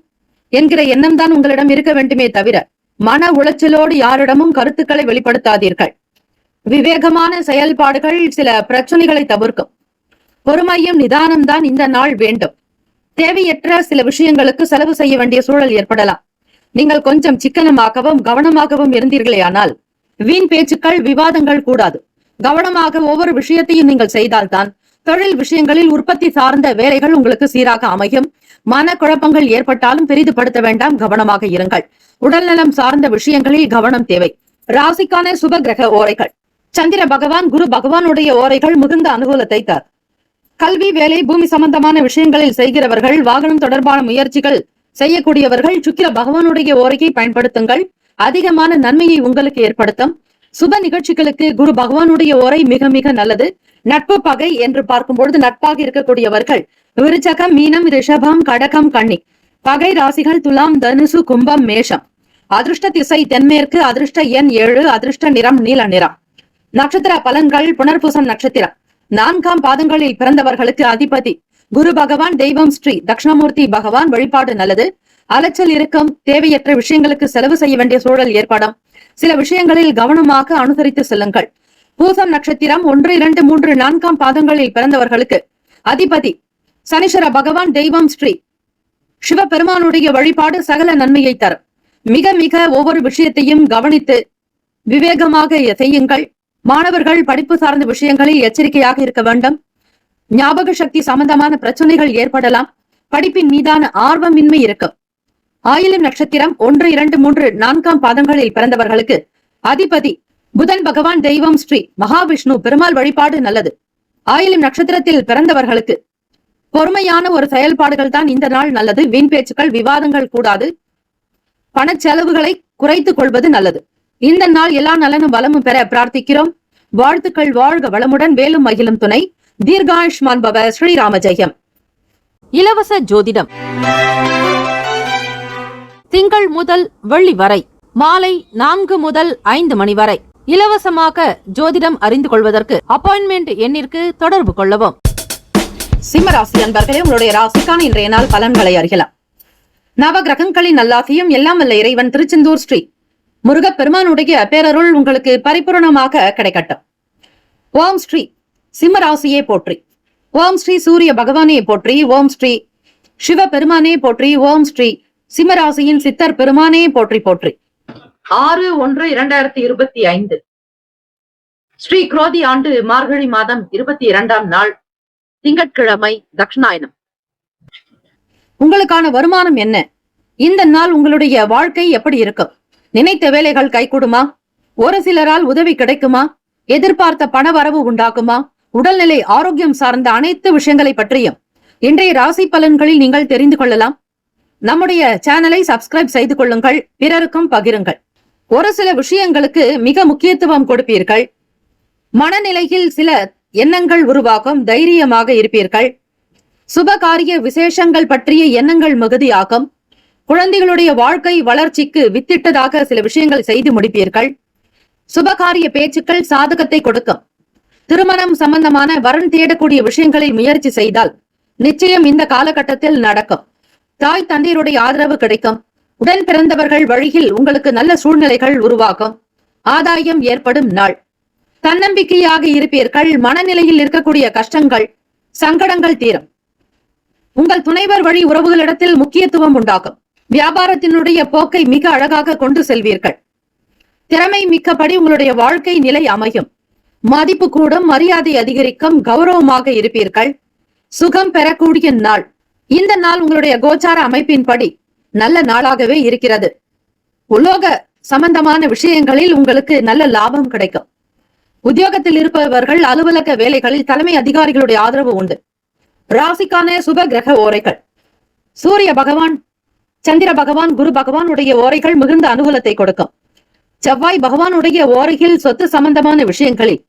என்கிற எண்ணம் தான் உங்களிடம் இருக்க வேண்டுமே தவிர மன உளைச்சலோடு யாரிடமும் கருத்துக்களை வெளிப்படுத்தாதீர்கள். விவேகமான செயல்பாடுகள் சில பிரச்சனைகளை தவிர்க்கும். பொறுமையும் நிதானம் தான் இந்த நாள் வேண்டும். தேவையற்ற சில விஷயங்களுக்கு செலவு செய்ய வேண்டிய சூழல் ஏற்படலாம். நீங்கள் கொஞ்சம் சிக்கனமாகவும் கவனமாகவும் இருந்தீர்களேயானால் வீண் பேச்சுக்கள், விவாதங்கள் கூடாது. கவனமாக ஒவ்வொரு விஷயத்தையும் நீங்கள் செய்தால்தான் தொழில் விஷயங்களில் உற்பத்தி சார்ந்த வேலைகள் உங்களுக்கு சீராக அமையும். மன குழப்பங்கள் ஏற்பட்டாலும் பெரிதுபடுத்த வேண்டாம், கவனமாக இருங்கள். உடல்நலம் சார்ந்த விஷயங்களில் கவனம் தேவை. ராசிக்கான சுப கிரக ஓரைகள். சந்திர பகவான், குரு பகவானுடைய ஓரைகள் மிகுந்த அனுகூலத்தை தர். கல்வி, வேலை, பூமி சம்பந்தமான விஷயங்களில் செய்கிறவர்கள், வாகனம் தொடர்பான முயற்சிகள் செய்யக்கூடியவர்கள் சுக்கிர பகவானுடைய ஓரையை பயன்படுத்துங்கள். அதிகமான நன்மையை உங்களுக்கு ஏற்படுத்தும். சுப நிகழ்ச்சிகளுக்கு குரு பகவானுடைய ஓரை மிக மிக நல்லது. நட்பு, பகை என்று பார்க்கும் பொழுது நட்பாக இருக்கக்கூடியவர்கள் விருச்சகம், மீனம், ரிஷபம், கடகம், கன்னி. பகை ராசிகள் துலாம், தனுசு, கும்பம், மேஷம். அதிர்ஷ்ட திசை தென்மேற்கு. அதிர்ஷ்ட எண் 7. அதிர்ஷ்ட நிறம் நீல நிறம். நட்சத்திர பலன்கள். புனர்பூசம் நட்சத்திரம் 4ஆம் பாதங்களில் பிறந்தவர்களுக்கு அதிபதி குரு பகவான். தெய்வம் ஸ்ரீ தட்சிணாமூர்த்தி பகவான். வழிபாடு நல்லது. அலைச்சல் இருக்கும். தேவையற்ற விஷயங்களுக்கு செலவு செய்ய வேண்டிய சூழல் ஏற்படும். சில விஷயங்களில் கவனமாக அனுசரித்து செல்லுங்கள். பூசம் நட்சத்திரம் 1, 2, 3, 4ஆம் பாதங்களில் பிறந்தவர்களுக்கு அதிபதி சனீஸ்வர பகவான். தெய்வம் ஸ்ரீ சிவபெருமானுடைய வழிபாடு சகல நன்மையை தரும். மிக மிக ஒவ்வொரு விஷயத்தையும் கவனித்து விவேகமாக செய்யுங்கள். மாணவர்கள் படிப்பு சார்ந்த விஷயங்களில் எச்சரிக்கையாக இருக்க வேண்டும். ஞாபக சக்தி சம்பந்தமான பிரச்சனைகள் ஏற்படலாம். படிப்பின் மீதான ஆர்வமின்மை இருக்கும். ஆயிலம் நட்சத்திரம் 1, 2, 3, 4ஆம் பாதங்களில் பிறந்தவர்களுக்கு அதிபதி புதன் பகவான். தெய்வம் ஸ்ரீ மகாவிஷ்ணு பெருமாள். வழிபாடு நல்லது. ஆயிலம் நட்சத்திரத்தில் பிறந்தவர்களுக்கு பொறுமையான ஒரு செயல்பாடுகள் தான் இந்த நாள் நல்லது. வீண் பேச்சுக்கள், விவாதங்கள் கூடாது. பணச்செலவுகளை குறைத்துக் கொள்வது நல்லது. இந்த நாள் எல்லா நலனும் வளமும் பெற பிரார்த்திக்கிறோம். வாழ்த்துக்கள். வாழ்க வளமுடன். வேலும் மகிழும் துணை. தீர்காயுஷ்மான் பவ. ஸ்ரீராம ஜெயம். இலவச ஜோதிடம் திங்கள் முதல் வெள்ளி வரை மாலை 4 முதல் 5 மணி வரை இலவசமாக ஜோதிடம் அறிந்து கொள்வதற்கு அப்பாயின்மெண்ட் எண்ணிற்கு தொடர்பு கொள்ளவும். சிம்ம ராசி அன்பர்களே, உங்களுடைய ராசிக்கான இன்றைய நாள் பலன்களை அறியலாம். நவ கிரகங்களின் நல்லாசியும் எல்லாம் வல்ல இறைவன் திருச்செந்தூர் ஸ்ரீ முருகப் பெருமானுடைய பேரருள் உங்களுக்கு பரிபூரணமாக கிடைக்கட்டும். ஓம் ஸ்ரீ சிம்ம ராசியே போற்றி. ஓம் ஸ்ரீ சூரிய பகவானே போற்றி. ஓம் ஸ்ரீ சிவ பெருமானே போற்றி. ஓம் ஸ்ரீ சிம்மராசியின் சித்தர் பெருமானே போற்றி போற்றி. 6/1/2025 ஸ்ரீ குரோதி ஆண்டு மார்கழி மாதம் 22ஆம் நாள் திங்கட்கிழமை, தட்சிணாயனம். உங்களுக்கான வருமானம் என்ன? இந்த நாள் உங்களுடைய வாழ்க்கை எப்படி இருக்கும்? நினைத்த வேலைகள் கைகூடுமா? ஒரு சிலரால் உதவி கிடைக்குமா? எதிர்பார்த்த பண வரவு உண்டாக்குமா? உடல்நிலை, ஆரோக்கியம் சார்ந்த அனைத்து விஷயங்களை பற்றியும் இன்றைய ராசி பலன்களில் நீங்கள் தெரிந்து கொள்ளலாம். நம்முடைய சேனலை சப்ஸ்கிரைப் செய்து கொள்ளுங்கள். பிறருக்கும் பகிருங்கள். ஒரு சில விஷயங்களுக்கு மிக முக்கியத்துவம் கொடுப்பீர்கள். மனநிலையில் சில எண்ணங்கள் உருவாகும். தைரியமாக இருப்பீர்கள். சுபகாரிய விசேஷங்கள் பற்றிய எண்ணங்கள் மிகுதியாகும். குழந்தைகளுடைய வாழ்க்கை வளர்ச்சிக்கு வித்திட்டதாக சில விஷயங்கள் செய்து முடிப்பீர்கள். சுபகாரிய பேச்சுக்கள் சாதகத்தை கொடுக்கும். திருமணம் சம்பந்தமான வரன் தேடக்கூடிய விஷயங்களில் முயற்சி செய்தால் நிச்சயம் இந்த காலகட்டத்தில் நடக்கும். தாய் தந்தையருடைய ஆதரவு கிடைக்கும். உடன் பிறந்தவர்கள் வழியில் உங்களுக்கு நல்ல சூழ்நிலைகள் உருவாகும். ஆதாயம் ஏற்படும் நாள். தன்னம்பிக்கையாக இருப்பீர்கள். மனநிலையில் இருக்கக்கூடிய கஷ்டங்கள், சங்கடங்கள் தீரும். உங்கள் துணைவர் வழி உறவுகளிடத்தில் முக்கியத்துவம் உண்டாகும். வியாபாரத்தினுடைய போக்கை மிக அழகாக கொண்டு செல்வீர்கள். திறமை மிக்கபடி உங்களுடைய வாழ்க்கை நிலை அமையும். மதிப்பு கூடும். மரியாதை அதிகரிக்கும். கௌரவமாக இருப்பீர்கள். சுகம் பெறக்கூடிய நாள். இந்த நாள் உங்களுடைய கோச்சார அமைப்பின்படி நல்ல நாளாகவே இருக்கிறது. உலோக சம்பந்தமான விஷயங்களில் உங்களுக்கு நல்ல லாபம் கிடைக்கும். உத்தியோகத்தில் இருப்பவர்கள் அலுவலக வேலைகளில் தலைமை அதிகாரிகளுடைய ஆதரவு உண்டு. ராசிக்கான சுப கிரக ஓரைகள். சூரிய பகவான், சந்திர பகவான், குரு பகவானுடைய ஓரைகள் மிகுந்த அனுகூலத்தை கொடுக்கும். செவ்வாய் பகவானுடைய ஓரையில் சொத்து சம்பந்தமான விஷயங்களில்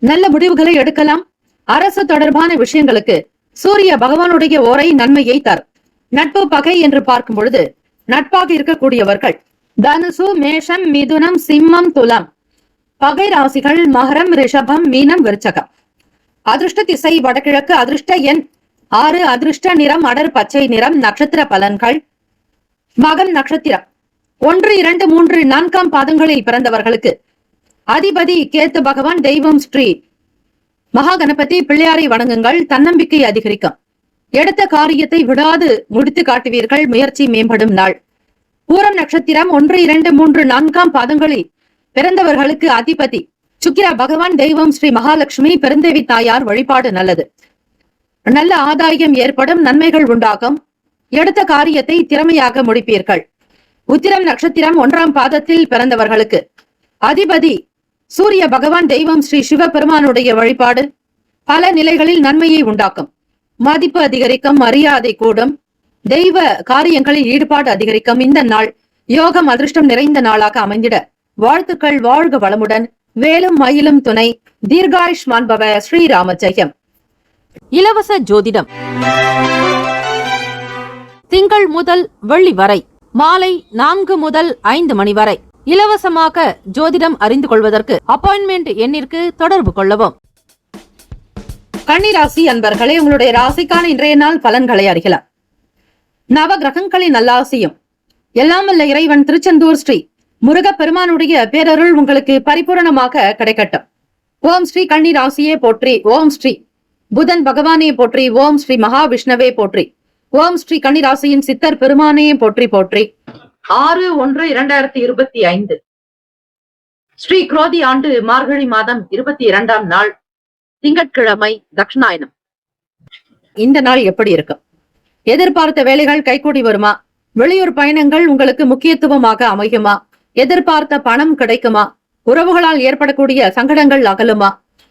நல்ல முடிவுகளை எடுக்கலாம். அரசு தொடர்பான விஷயங்களுக்கு சூரிய பகவானுடைய ஓரை நன்மையை தரும். நட்பு, பகை என்று பார்க்கும் பொழுது நட்பாக இருக்கக்கூடியவர்கள் தனுசு, மேஷம், மிதுனம், சிம்மம், துலாம். பகை ராசிகள் மகரம், ரிஷபம், மீனம், விருச்சகம். அதிர்ஷ்ட திசை வடகிழக்கு. அதிர்ஷ்ட எண் 6. அதிர்ஷ்ட நிறம் அடர் பச்சை நிறம். நட்சத்திர பலன்கள். மகம் நட்சத்திரம் 1, 2, 3, 4 பாதங்களில் பிறந்தவர்களுக்கு அதிபதி கேத்து பகவான். தெய்வம் ஸ்ரீ மகா கணபதி. பிள்ளையாரை வணங்குங்கள், தன்னம்பிக்கை அதிகரிக்கும். எடுத்த காரியத்தை விடாது முடித்து காட்டுவீர்கள், முயற்சி மேம்படும் நாள். பூரம் நட்சத்திரம் 1, 2, 3, 4 பாதங்களில் பிறந்தவர்களுக்கு அதிபதி சுக்கிர பகவான். தெய்வம் ஸ்ரீ மகாலட்சுமி. பெருந்தேவி தாயார் வழிபாடு நல்லது. நல்ல ஆதாயம் ஏற்படும், நன்மைகள் உண்டாகும். எடுத்த காரியத்தை திறமையாக முடிப்பீர்கள். உத்திரம் நட்சத்திரம் 1 பாதத்தில் பிறந்தவர்களுக்கு அதிபதி சூரிய பகவான். தெய்வம் ஸ்ரீ சிவபெருமானுடைய வழிபாடு பல நிலைகளில் நன்மையை உண்டாக்கும். மதிப்பு அதிகரிக்கும், மரியாதை கூடும், தெய்வ காரியங்களில் ஈடுபாடு அதிகரிக்கும். இந்த நாள் யோகம் அதிர்ஷ்டம் நிறைந்த நாளாக அமைந்திட வாழ்த்துக்கள். வாழ்க வளமுடன். வேலும் மயிலும் துணை. தீர்காயுஷ்மான் பவ. ஸ்ரீராம ஜெயம். இலவச ஜோதிடம் திங்கள் முதல் வெள்ளி வரை மாலை 4 முதல் 5 மணி வரை இலவசமாக ஜோதிடம் அறிந்து கொள்வதற்கு அப்பாயின்மெண்ட் எண்ணிற்கு தொடர்பு கொள்ளவும். கன்னிராசி அன்பர்களே, உங்களுடைய ராசிக்கான இன்றைய நாள் பலன்களை அறியலாம். நவ கிரகங்களின் நல்லாசியும் எல்லாம் வல்ல இறைவன் திருச்செந்தூர் ஸ்ரீ முருகப்பெருமானுடைய பேரருள் உங்களுக்கு பரிபூரணமாக கிடைக்கட்டும். ஓம் ஸ்ரீ கன்னிராசியே போற்றி. ஓம் ஸ்ரீ புதன் பகவானே போற்றி. ஓம் ஸ்ரீ மகாவிஷ்ணவே போற்றி. ஓம் ஸ்ரீ கன்னிராசியின் சித்தர் பெருமானே போற்றி போற்றி. 6/1/2025 ஸ்ரீ குரோதி ஆண்டு மார்கழி மாதம் 22ஆம் நாள் திங்கட்கிழமை தட்சிணாயனம். இந்த நாள் எப்படி இருக்கும்? எதிர்பார்த்த வேலைகள் கைகூடி வருமா? வெளியூர் பயணங்கள் உங்களுக்கு முக்கியத்துவமாக அமையுமா? எதிர்பார்த்த பணம் கிடைக்குமா? உறவுகளால் ஏற்படக்கூடிய சங்கடங்கள் அகலுமா?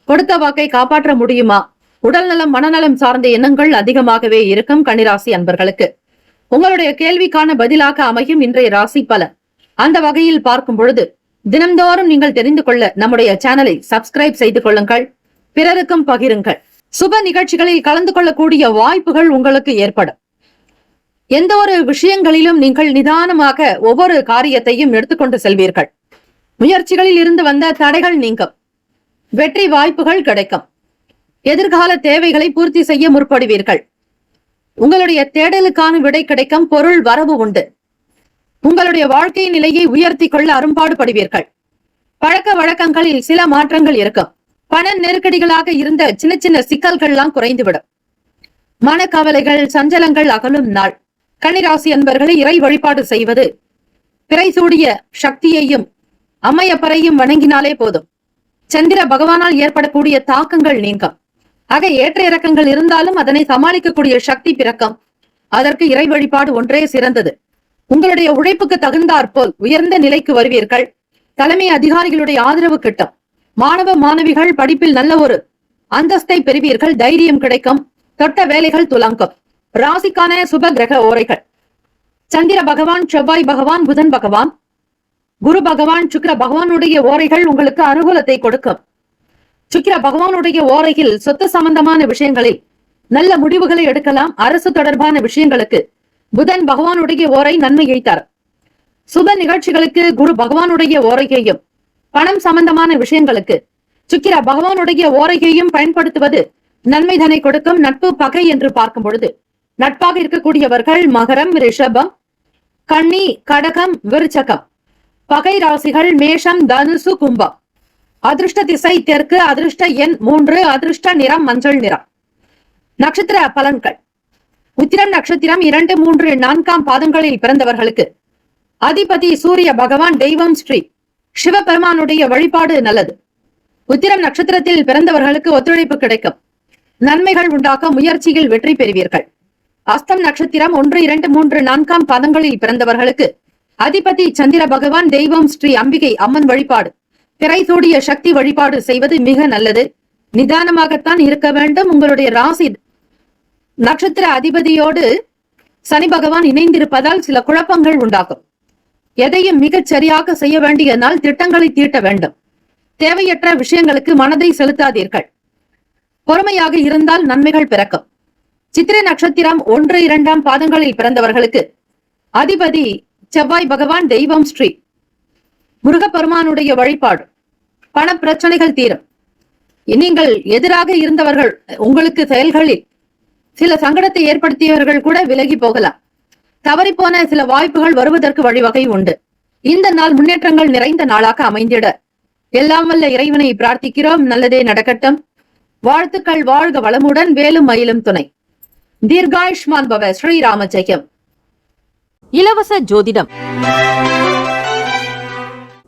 கொடுத்த வாக்கை காப்பாற்ற முடியுமா? உடல்நலம் மனநலம் சார்ந்த எண்ணங்கள் அதிகமாகவே இருக்கும். கன்னிராசி அன்பர்களுக்கு உங்களுடைய கேள்விக்கான பதிலாக அமையும் இன்றைய ராசி பலன். அந்த வகையில் பார்க்கும் பொழுது தினம்தோறும் நீங்கள் தெரிந்து கொள்ள நம்முடைய சேனலை சப்ஸ்கிரைப் செய்து கொள்ளுங்கள், பிறருக்கும் பகிருங்கள். சுப நிகழ்ச்சிகளில் கலந்து கொள்ளக்கூடிய வாய்ப்புகள் உங்களுக்கு ஏற்படும். எந்த ஒரு விஷயங்களிலும் நீங்கள் நிதானமாக ஒவ்வொரு காரியத்தையும் எடுத்துக்கொண்டு செல்வீர்கள். முயற்சிகளில் இருந்து வந்த தடைகள் நீங்கும், வெற்றி வாய்ப்புகள் கிடைக்கும். எதிர்கால தேவைகளை பூர்த்தி செய்ய முற்படுவீர்கள். உங்களுடைய தேடலுக்கான விடை கிடைக்கும், பொருள் வரவு உண்டு. உங்களுடைய வாழ்க்கை நிலையை உயர்த்தி கொள்ள அரும்பாடுபடுவீர்கள். பழக்க வழக்கங்களில் சில மாற்றங்கள் இருக்கும். பண நெருக்கடிகளாக இருந்த சின்ன சின்ன சிக்கல்கள்லாம் குறைந்துவிடும். மனக்கவலைகள் சஞ்சலங்கள் அகலும் நாள். கன்னிராசி அன்பர்களை இறை வழிபாடு செய்வது, பிறை சூடிய சக்தியையும் அம்மையப்பரையும் வணங்கினாலே போதும். சந்திர பகவானால் ஏற்படக்கூடிய தாக்கங்கள் நீங்கும். ஆக ஏற்ற இறக்கங்கள் இருந்தாலும் அதனை சமாளிக்கக்கூடிய சக்தி பிறக்கும். அதற்கு இறை வழிபாடு ஒன்றே சிறந்தது. உங்களுடைய உழைப்புக்கு தகுந்தாற்போல் உயர்ந்த நிலைக்கு வருவீர்கள். தலைமை அதிகாரிகளுடைய ஆதரவு கிட்டும். மாணவ மாணவிகள் படிப்பில் நல்ல ஒரு அந்தஸ்தை பெறுவீர்கள். தைரியம் கிடைக்கும். தொட்ட வேலைகள் துலங்கும். ராசிக்கான சுப கிரக ஓரைகள்: சந்திர பகவான், செவ்வாய் பகவான், புதன் பகவான், குரு பகவான், சுக்கிர பகவானுடைய ஓரைகள் உங்களுக்கு அனுகூலத்தை கொடுக்கும். சுக்கிர பகவானுடைய ஓரையில் சொத்து சம்பந்தமான விஷயங்களில் நல்ல முடிவுகளை எடுக்கலாம். அரசு தொடர்பான விஷயங்களுக்கு புதன் பகவானுடைய ஓரை நன்மையை தரும். சுப நிகழ்ச்சிகளுக்கு குரு பகவானுடைய ஓரையையும், பணம் சம்பந்தமான விஷயங்களுக்கு சுக்கிர பகவானுடைய ஓரையையும் பயன்படுத்துவது நன்மைதனை கொடுக்கும். நட்பு பகை என்று பார்க்கும் பொழுது நட்பாக இருக்கக்கூடியவர்கள் மகரம், ரிஷபம், கன்னி, கடகம், விருச்சகம். பகை ராசிகள் மேஷம், தனுசு, கும்பம். அதிர்ஷ்ட திசை தெற்கு. அதிர்ஷ்ட எண் 3. அதிர்ஷ்ட நிறம் மஞ்சள் நிறம். நட்சத்திர பலன்கள்: உத்திரம் நட்சத்திரம் 2, 3, 4 பாதங்களில் பிறந்தவர்களுக்கு அதிபதி சூரிய பகவான். தெய்வம் ஸ்ரீ சிவபெருமானுடைய வழிபாடு நல்லது. உத்திரம் நட்சத்திரத்தில் பிறந்தவர்களுக்கு ஒத்துழைப்பு கிடைக்கும். நன்மைகள் உண்டாக முயற்சியில் வெற்றி பெறுவீர்கள். அஸ்தம் நட்சத்திரம் 1, 2, 3, 4 பாதங்களில் பிறந்தவர்களுக்கு அதிபதி சந்திர பகவான். தெய்வம் ஸ்ரீ அம்பிகை அம்மன் வழிபாடு. பிறை சூடிய சக்தி வழிபாடு செய்வது மிக நல்லது. நிதானமாகத்தான் இருக்க வேண்டும். உங்களுடைய ராசி நட்சத்திர அதிபதியோடு சனி பகவான் இணைந்திருப்பதால் சில குழப்பங்கள் உண்டாகும். எதையும் மிகச் சரியாக செய்ய வேண்டிய நாள். திட்டங்களை தீட்ட வேண்டும். தேவையற்ற விஷயங்களுக்கு மனதை செலுத்தாதீர்கள். பொறுமையாக இருந்தால் நன்மைகள் பிறக்கும். சித்திரை நட்சத்திரம் 1, 2 பாதங்களில் பிறந்தவர்களுக்கு அதிபதி செவ்வாய் பகவான். தெய்வம் ஸ்ரீ முருகப்பெருமானுடைய வழிபாடு. பண பிரச்சனைகள் தீரும். நீங்கள் எதிராக இருந்தவர்கள் உங்களுக்கு செயல்களில் சில சங்கடத்தை ஏற்படுத்தியவர்கள் கூட விலகி போகலாம். தவறிப்போன சில வாய்ப்புகள் வருவதற்கு வழிவகை உண்டு. இந்த நாள் முன்னேற்றங்கள் நிறைந்த நாளாக அமைந்திட எல்லாம் வல்ல இறைவனை பிரார்த்திக்கிறோம். நல்லதே நடக்கட்டும். வாழ்த்துக்கள். வாழ்க வளமுடன். வேலும் மயிலும் துணை. தீர்காயுஷ்மான் பவ. ஸ்ரீராம ஜெயம். இலவச ஜோதிடம்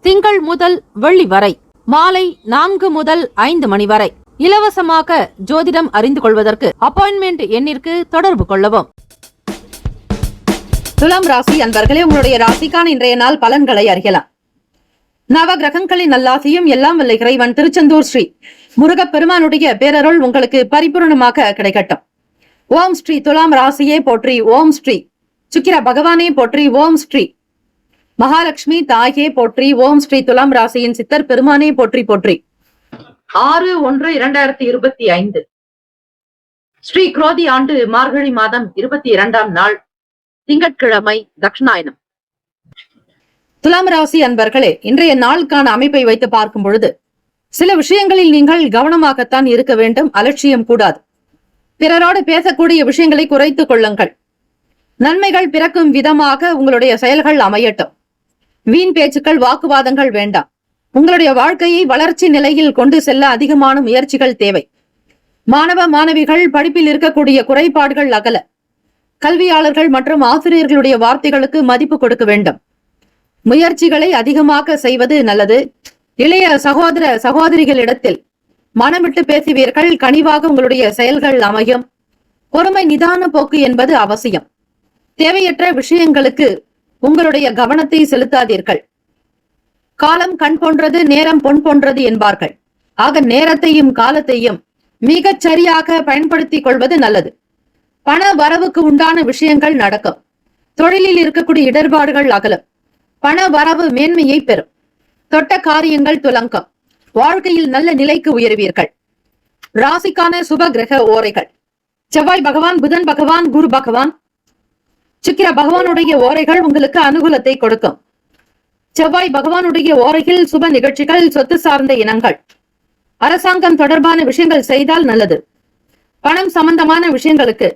திங்கள் முதல் வெள்ளி வரை மாலை 4 முதல் 5 மணி வரை இலவசமாக ஜோதிடம் அறிந்து கொள்வதற்கு அப்பாயின்மெண்ட் எண்ணிற்கு தொடர்பு கொள்ளவும். துலாம் ராசி அன்பர்களே, உங்களுடைய ராசிக்கான இன்றைய நாள் பலன்களை அறியலாம். நவ கிரகங்களின் நல்லாசியும் எல்லாம் வல்ல இறைவன் திருச்செந்தூர் ஸ்ரீ முருகப்பெருமானுடைய பேரருள் உங்களுக்கு பரிபூர்ணமாக கிடைக்கட்டும். ஓம் ஸ்ரீ துலாம் ராசியே போற்றி. ஓம் ஸ்ரீ சுக்கிர பகவானே போற்றி. ஓம் ஸ்ரீ மகாலட்சுமி தாயே போற்றி. ஓம் ஸ்ரீ துலாம் ராசியின் சித்தர் பெருமானே போற்றி போற்றி. 6/1/2025 ஸ்ரீ குரோதி ஆண்டு மார்கழி மாதம் 22ஆம் நாள் திங்கட்கிழமை தட்சிணாயனம். துலாம் ராசி அன்பர்களே, இன்றைய நாளுக்கான அமைப்பை வைத்து பார்க்கும் பொழுது சில விஷயங்களில் நீங்கள் கவனமாகத்தான் இருக்க வேண்டும். அலட்சியம் கூடாது. பிறரோடு பேசக்கூடிய விஷயங்களை குறைத்துக் கொள்ளுங்கள். நன்மைகள் பிறக்கும் விதமாக உங்களுடைய செயல்கள் அமையட்டும். வீண் பேச்சுக்கள், வாக்குவாதங்கள் வேண்டாம். உங்களுடைய வாழ்க்கையை வளர்ச்சி நிலையில் கொண்டு செல்ல அதிகமான முயற்சிகள் தேவை. மாணவ மாணவிகள் படிப்பில் இருக்கக்கூடிய குறைபாடுகள் அகல. கல்வியாளர்கள் மற்றும் ஆசிரியர்களுடைய வார்த்தைகளுக்கு மதிப்பு கொடுக்க வேண்டும். முயற்சிகளை அதிகமாக செய்வது நல்லது. இளைய சகோதர சகோதரிகளிடத்தில் மனமிட்டு பேசுவீர்கள். கனிவாக உங்களுடைய செயல்கள் அமையும். பொறுமை, நிதான போக்கு என்பது அவசியம். தேவையற்ற விஷயங்களுக்கு உங்களுடைய கவனத்தை செலுத்தாதீர்கள். காலம் கண் போன்றது, நேரம் பொன் போன்றது என்பார்கள். ஆக நேரத்தையும் காலத்தையும் மிகச் சரியாக பயன்படுத்திக் கொள்வது நல்லது. பண வரவுக்கு உண்டான விஷயங்கள் நடக்கும். தொழிலில் இருக்கக்கூடிய இடர்பாடுகள் அகலும். பண வரவு மேன்மையை பெறும். தொட்ட காரியங்கள் துலங்கும். வாழ்க்கையில் நல்ல நிலைக்கு உயர்வீர்கள். ராசிக்கான சுப கிரக ஓரைகள்: செவ்வாய் பகவான், புதன் பகவான், குரு பகவான், சுக்கிர பகவானுடைய ஓரைகள் உங்களுக்கு அனுகூலத்தை கொடுக்கும். செவ்வாய் பகவானுடைய ஓரையில் சுப நிகழ்ச்சிகள், சொத்து சார்ந்த இனங்கள், அரசாங்கம் தொடர்பான விஷயங்கள் செய்தால் நல்லது. பணம் சம்பந்தமான விஷயங்களுக்கு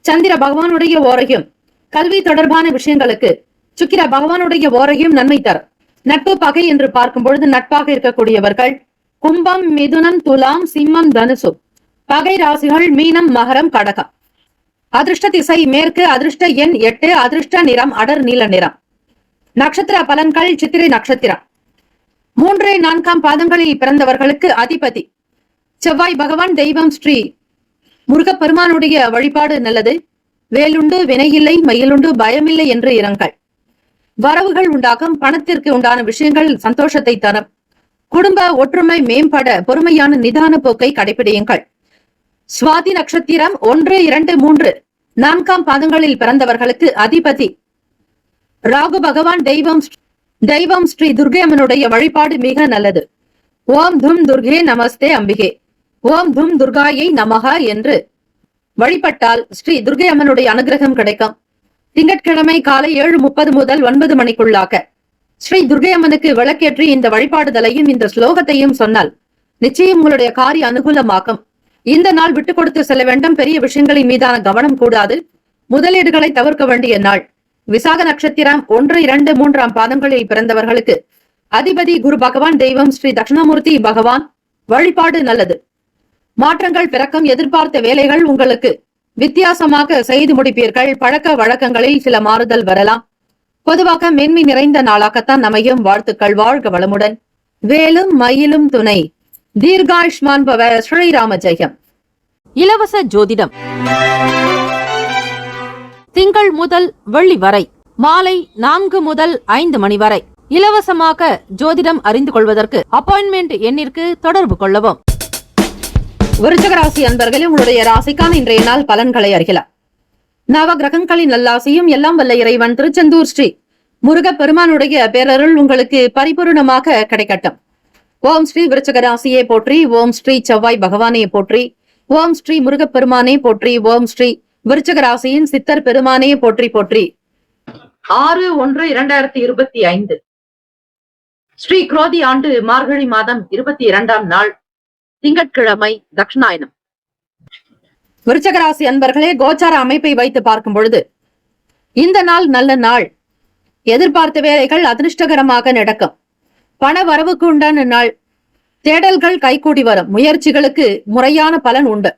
சந்திர பகவானுடைய ஓரையும், கல்வி தொடர்பான விஷயங்களுக்கு சுக்கிர பகவானுடைய ஓரையும் நன்மை தரும். நட்பு பகை என்று பார்க்கும் பொழுது நட்பாக இருக்கக்கூடியவர்கள் கும்பம், மிதுனம், துலாம், சிம்மம், தனுசு. பகை ராசிகள் மீனம், மகரம், கடகம். அதிர்ஷ்ட திசை மேற்கு. அதிர்ஷ்ட எண் 8. அதிர்ஷ்ட நிறம் அடர் நீல நிறம். நட்சத்திர பலன்கள்: சித்திரை நட்சத்திரம். 3, 4ஆம் பாதங்களில் பிறந்தவர்களுக்கு அதிபதி செவ்வாய் பகவான். தெய்வம் ஸ்ரீ முருகப்பெருமானுடைய வழிபாடு நல்லது. வேலுண்டு வினையில்லை, மயிலுண்டு பயமில்லை என்று இருங்கள். வரவுகள் உண்டாகும். பணத்திற்கு உண்டான விஷயங்கள் சந்தோஷத்தை தரும். குடும்ப ஒற்றுமை மேம்பட பொறுமையான நிதான போக்கை கடைபிடியுங்கள். சுவாதி நட்சத்திரம் 1, 2, 3, 4ஆம் பாதங்களில் பிறந்தவர்களுக்கு அதிபதி ராகு பகவான். தெய்வம் ஸ்ரீ துர்கை அம்மனுடைய வழிபாடு மிக நல்லது. ஓம் தும் துர்கே நமஸ்தே அம்பிகே, ஓம் தும் துர்காயை நமக என்று வழிபட்டால் ஸ்ரீ துர்கை அம்மனுடைய அனுகிரகம் கிடைக்கும். திங்கட்கிழமை காலை 7:30 முதல் 9 மணிக்குள்ளாக ஸ்ரீ துர்கை அம்மனுக்கு விளக்கேற்றி இந்த வழிபாடுதலையும் இந்த ஸ்லோகத்தையும் சொன்னால் நிச்சயம் உங்களுடைய காரிய அனுகூலமாகும். இந்த நாள் விட்டு கொடுத்து செல்ல வேண்டும். பெரிய விஷயங்களின் மீதான கவனம் கூடாது. முதலீடுகளை தவிர்க்க வேண்டிய நாள். விசாக நட்சத்திரம் 1, 2, 3ஆம் பாதங்களில் பிறந்தவர்களுக்கு அதிபதி குரு பகவான். தெய்வம் ஸ்ரீ தட்சிணாமூர்த்தி பகவான். வழிபாடு நல்லது. மாற்றங்கள் பிறக்கும். எதிர்பார்த்த வேலைகள் உங்களுக்கு வித்தியாசமாக செய்து முடிப்பீர்கள். பழக்க வழக்கங்களில் சில மாறுதல் வரலாம். பொதுவாக மேன்மை நிறைந்த நாளாகத்தான் அமையும். வாழ்த்துக்கள். வாழ்க வளமுடன். வேலும் மயிலும் துணை. தீர்காயுஷ்மான் பவ. ஸ்ரீராம ஜெயம். இலவச ஜோதிடம் திங்கள் முதல் வெள்ளி வரை மாலை 4 முதல் 5 மணி வரை இலவசமாக ஜோதிடம் அறிந்து கொள்வதற்கு அப்பாயின்மெண்ட் எண்ணிற்கு தொடர்பு கொள்ளவும். விருச்சிக ராசி அன்பர்களே, உங்களுடைய ராசிக்கான இன்றைய நாள் பலன்களை அறியலாம். நவ கிரகங்களின் நல்லாசியும் எல்லாம் வல்ல இறைவன் திருச்செந்தூர் ஸ்ரீ முருகப்பெருமானுடைய பேரருள் உங்களுக்கு பரிபூர்ணமாக கிடைக்கட்டும். ஓம் ஸ்ரீ விருச்சிக ராசியே போற்றி. ஓம் ஸ்ரீ செவ்வாய் பகவானே போற்றி. ஓம் ஸ்ரீ முருகப்பெருமானே போற்றி. ஓம் ஸ்ரீ விருச்சிக ராசியின் சித்தர் பெருமானே போற்றி போற்றி. 6/1/2025 ஸ்ரீ குரோதி ஆண்டு மார்கழி மாதம் 22ஆம் நாள் திங்கட்கிழமை தட்சிணாயனம். விருச்சக ராசி அன்பர்களே, கோச்சார அமைப்பை வைத்து பார்க்கும் பொழுது இந்த நாள் நல்ல நாள். எதிர்பார்த்த வேலைகள் அதிர்ஷ்டகரமாக நடக்கும். பண வரவுக்கு உண்டான நாள். தேடல்கள் கைகூடி வரும். முயற்சிகளுக்கு முறையான பலன் உண்டு.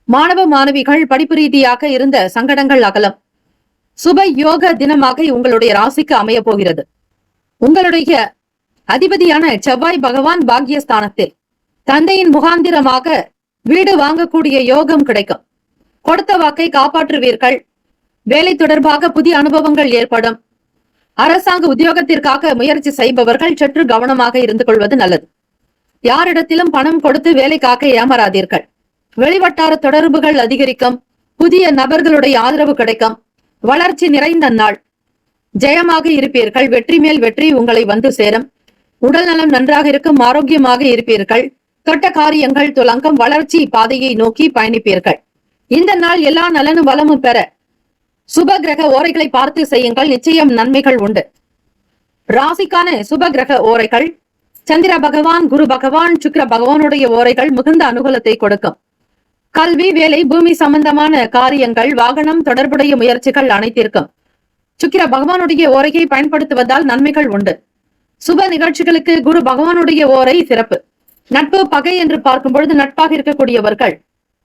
மாணவ மாணவிகள் படிப்பு ரீதியாக இருந்த சங்கடங்கள் அகலம். சுப யோக தினமாக உங்களுடைய ராசிக்கு அமைய போகிறது. உங்களுடைய அதிபதியான செவ்வாய் பகவான் பாக்கியஸ்தானத்தில் தந்தையின் முகாந்திரமாக வீடு வாங்கக்கூடிய யோகம் கிடைக்கும். கொடுத்த வாக்கை காப்பாற்றுவீர்கள். வேலை தொடர்பாக புதிய அனுபவங்கள் ஏற்படும். அரசாங்க உத்தியோகத்திற்காக முயற்சி செய்பவர்கள் சற்று கவனமாக இருந்து கொள்வது நல்லது. யாரிடத்திலும் பணம் கொடுத்து வேலைக்காக ஏமாறாதீர்கள். வெளிவட்டார தொடர்புகள் அதிகரிக்கும். புதிய நபர்களுடைய ஆதரவு கிடைக்கும். வளர்ச்சி நிறைந்த நாள். ஜெயமாக இருப்பீர்கள். வெற்றி மேல் வெற்றி உங்களை வந்து சேரும். உடல் நலம் நன்றாக இருக்கும். ஆரோக்கியமாக இருப்பீர்கள். தொட்ட காரியங்கள் துலங்கம். வளர்ச்சி பாதையை நோக்கி பயணிப்பீர்கள். இந்த நாள் எல்லா நலனும் வளமும் பெற சுப கிரக ஓரைகளை பார்த்து செய்யுங்கள். நிச்சயம் நன்மைகள் உண்டு. ராசிக்கான சுப கிரக ஓரைகள்: சந்திர பகவான், குரு பகவான், சுக்கிர பகவானுடைய ஓரைகள் மிகுந்த அனுகூலத்தை கொடுக்கும். கல்வி, வேலை, பூமி சம்பந்தமான காரியங்கள், வாகனம் தொடர்புடைய முயற்சிகள் அனைத்திற்கும் சுக்கிர பகவானுடைய ஓரையை பயன்படுத்துவதால் நன்மைகள் உண்டு. சுப நிகழ்ச்சிகளுக்கு குரு பகவானுடைய ஓரை சிறப்பு. நட்பு, பகை என்று பார்க்கும் பொழுது நட்பாக இருக்கக்கூடியவர்கள்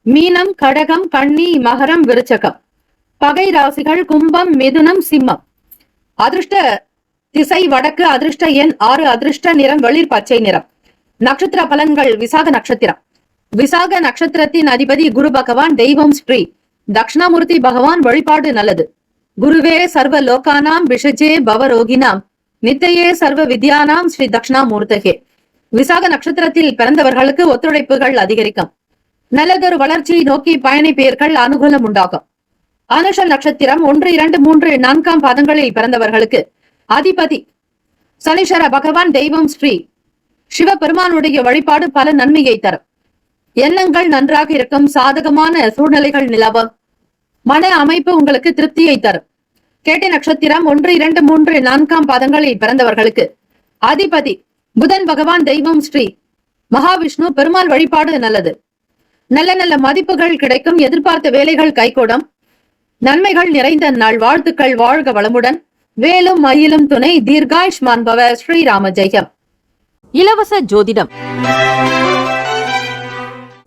மீனம், கடகம், கன்னி, மகரம், விருச்சகம். பகை ராசிகள் கும்பம், மிதுனம், சிம்மம். அதிர்ஷ்ட திசை வடக்கு. அதிர்ஷ்ட எண் 6. அதிர்ஷ்ட நிறம் வெளிர் பச்சை நிறம். நட்சத்திர பலன்கள்: விசாக நட்சத்திரம். விசாக நட்சத்திரத்தின் அதிபதி குரு பகவான். தெய்வம் ஸ்ரீ தட்சிணாமூர்த்தி பகவான். வழிபாடு நல்லது. குருவே சர்வ லோகானாம் விஷஜே பவரோகினாம் நித்தையே சர்வ வித்யானாம் ஸ்ரீ தட்சிணாமூர்த்தகே. விசாக நட்சத்திரத்தில் பிறந்தவர்களுக்கு ஒத்துழைப்புகள் அதிகரிக்கும். நல்லதொரு வளர்ச்சியை நோக்கி பயணிப்பீர்கள். அனுகூலம் உண்டாகும். அனுஷ நட்சத்திரம் 1, 2, 3, 4ஆம் பாதங்களில் பிறந்தவர்களுக்கு அதிபதி சனீஸ்வர பகவான். தெய்வம் ஸ்ரீ சிவபெருமானுடைய வழிபாடு பல நன்மையை தரும். எண்ணங்கள் நன்றாக இருக்கும். சாதகமான சூழ்நிலைகள் நிலவும். மன அமைப்பு உங்களுக்கு திருப்தியை தரும். கேட்டை நட்சத்திரம் 1, 2, 3, 4ஆம் பாதங்களில் பிறந்தவர்களுக்கு அதிபதி புதன் பகவான். தெய்வம் ஸ்ரீ மகாவிஷ்ணு. பெருமாள் வழிபாடு நல்லது. நல்ல நல்ல மதிப்புகள் கிடைக்கும். எதிர்பார்த்த வேலைகள் கைகூடும். நன்மைகள் நிறைந்த நாள். வாழ்த்துக்கள். வாழ்க வளமுடன். வேலும் மயிலும் துணை. தீர்காயுஷ்மான் பவ. ஸ்ரீராம ஜெயம். இலவச ஜோதிடம்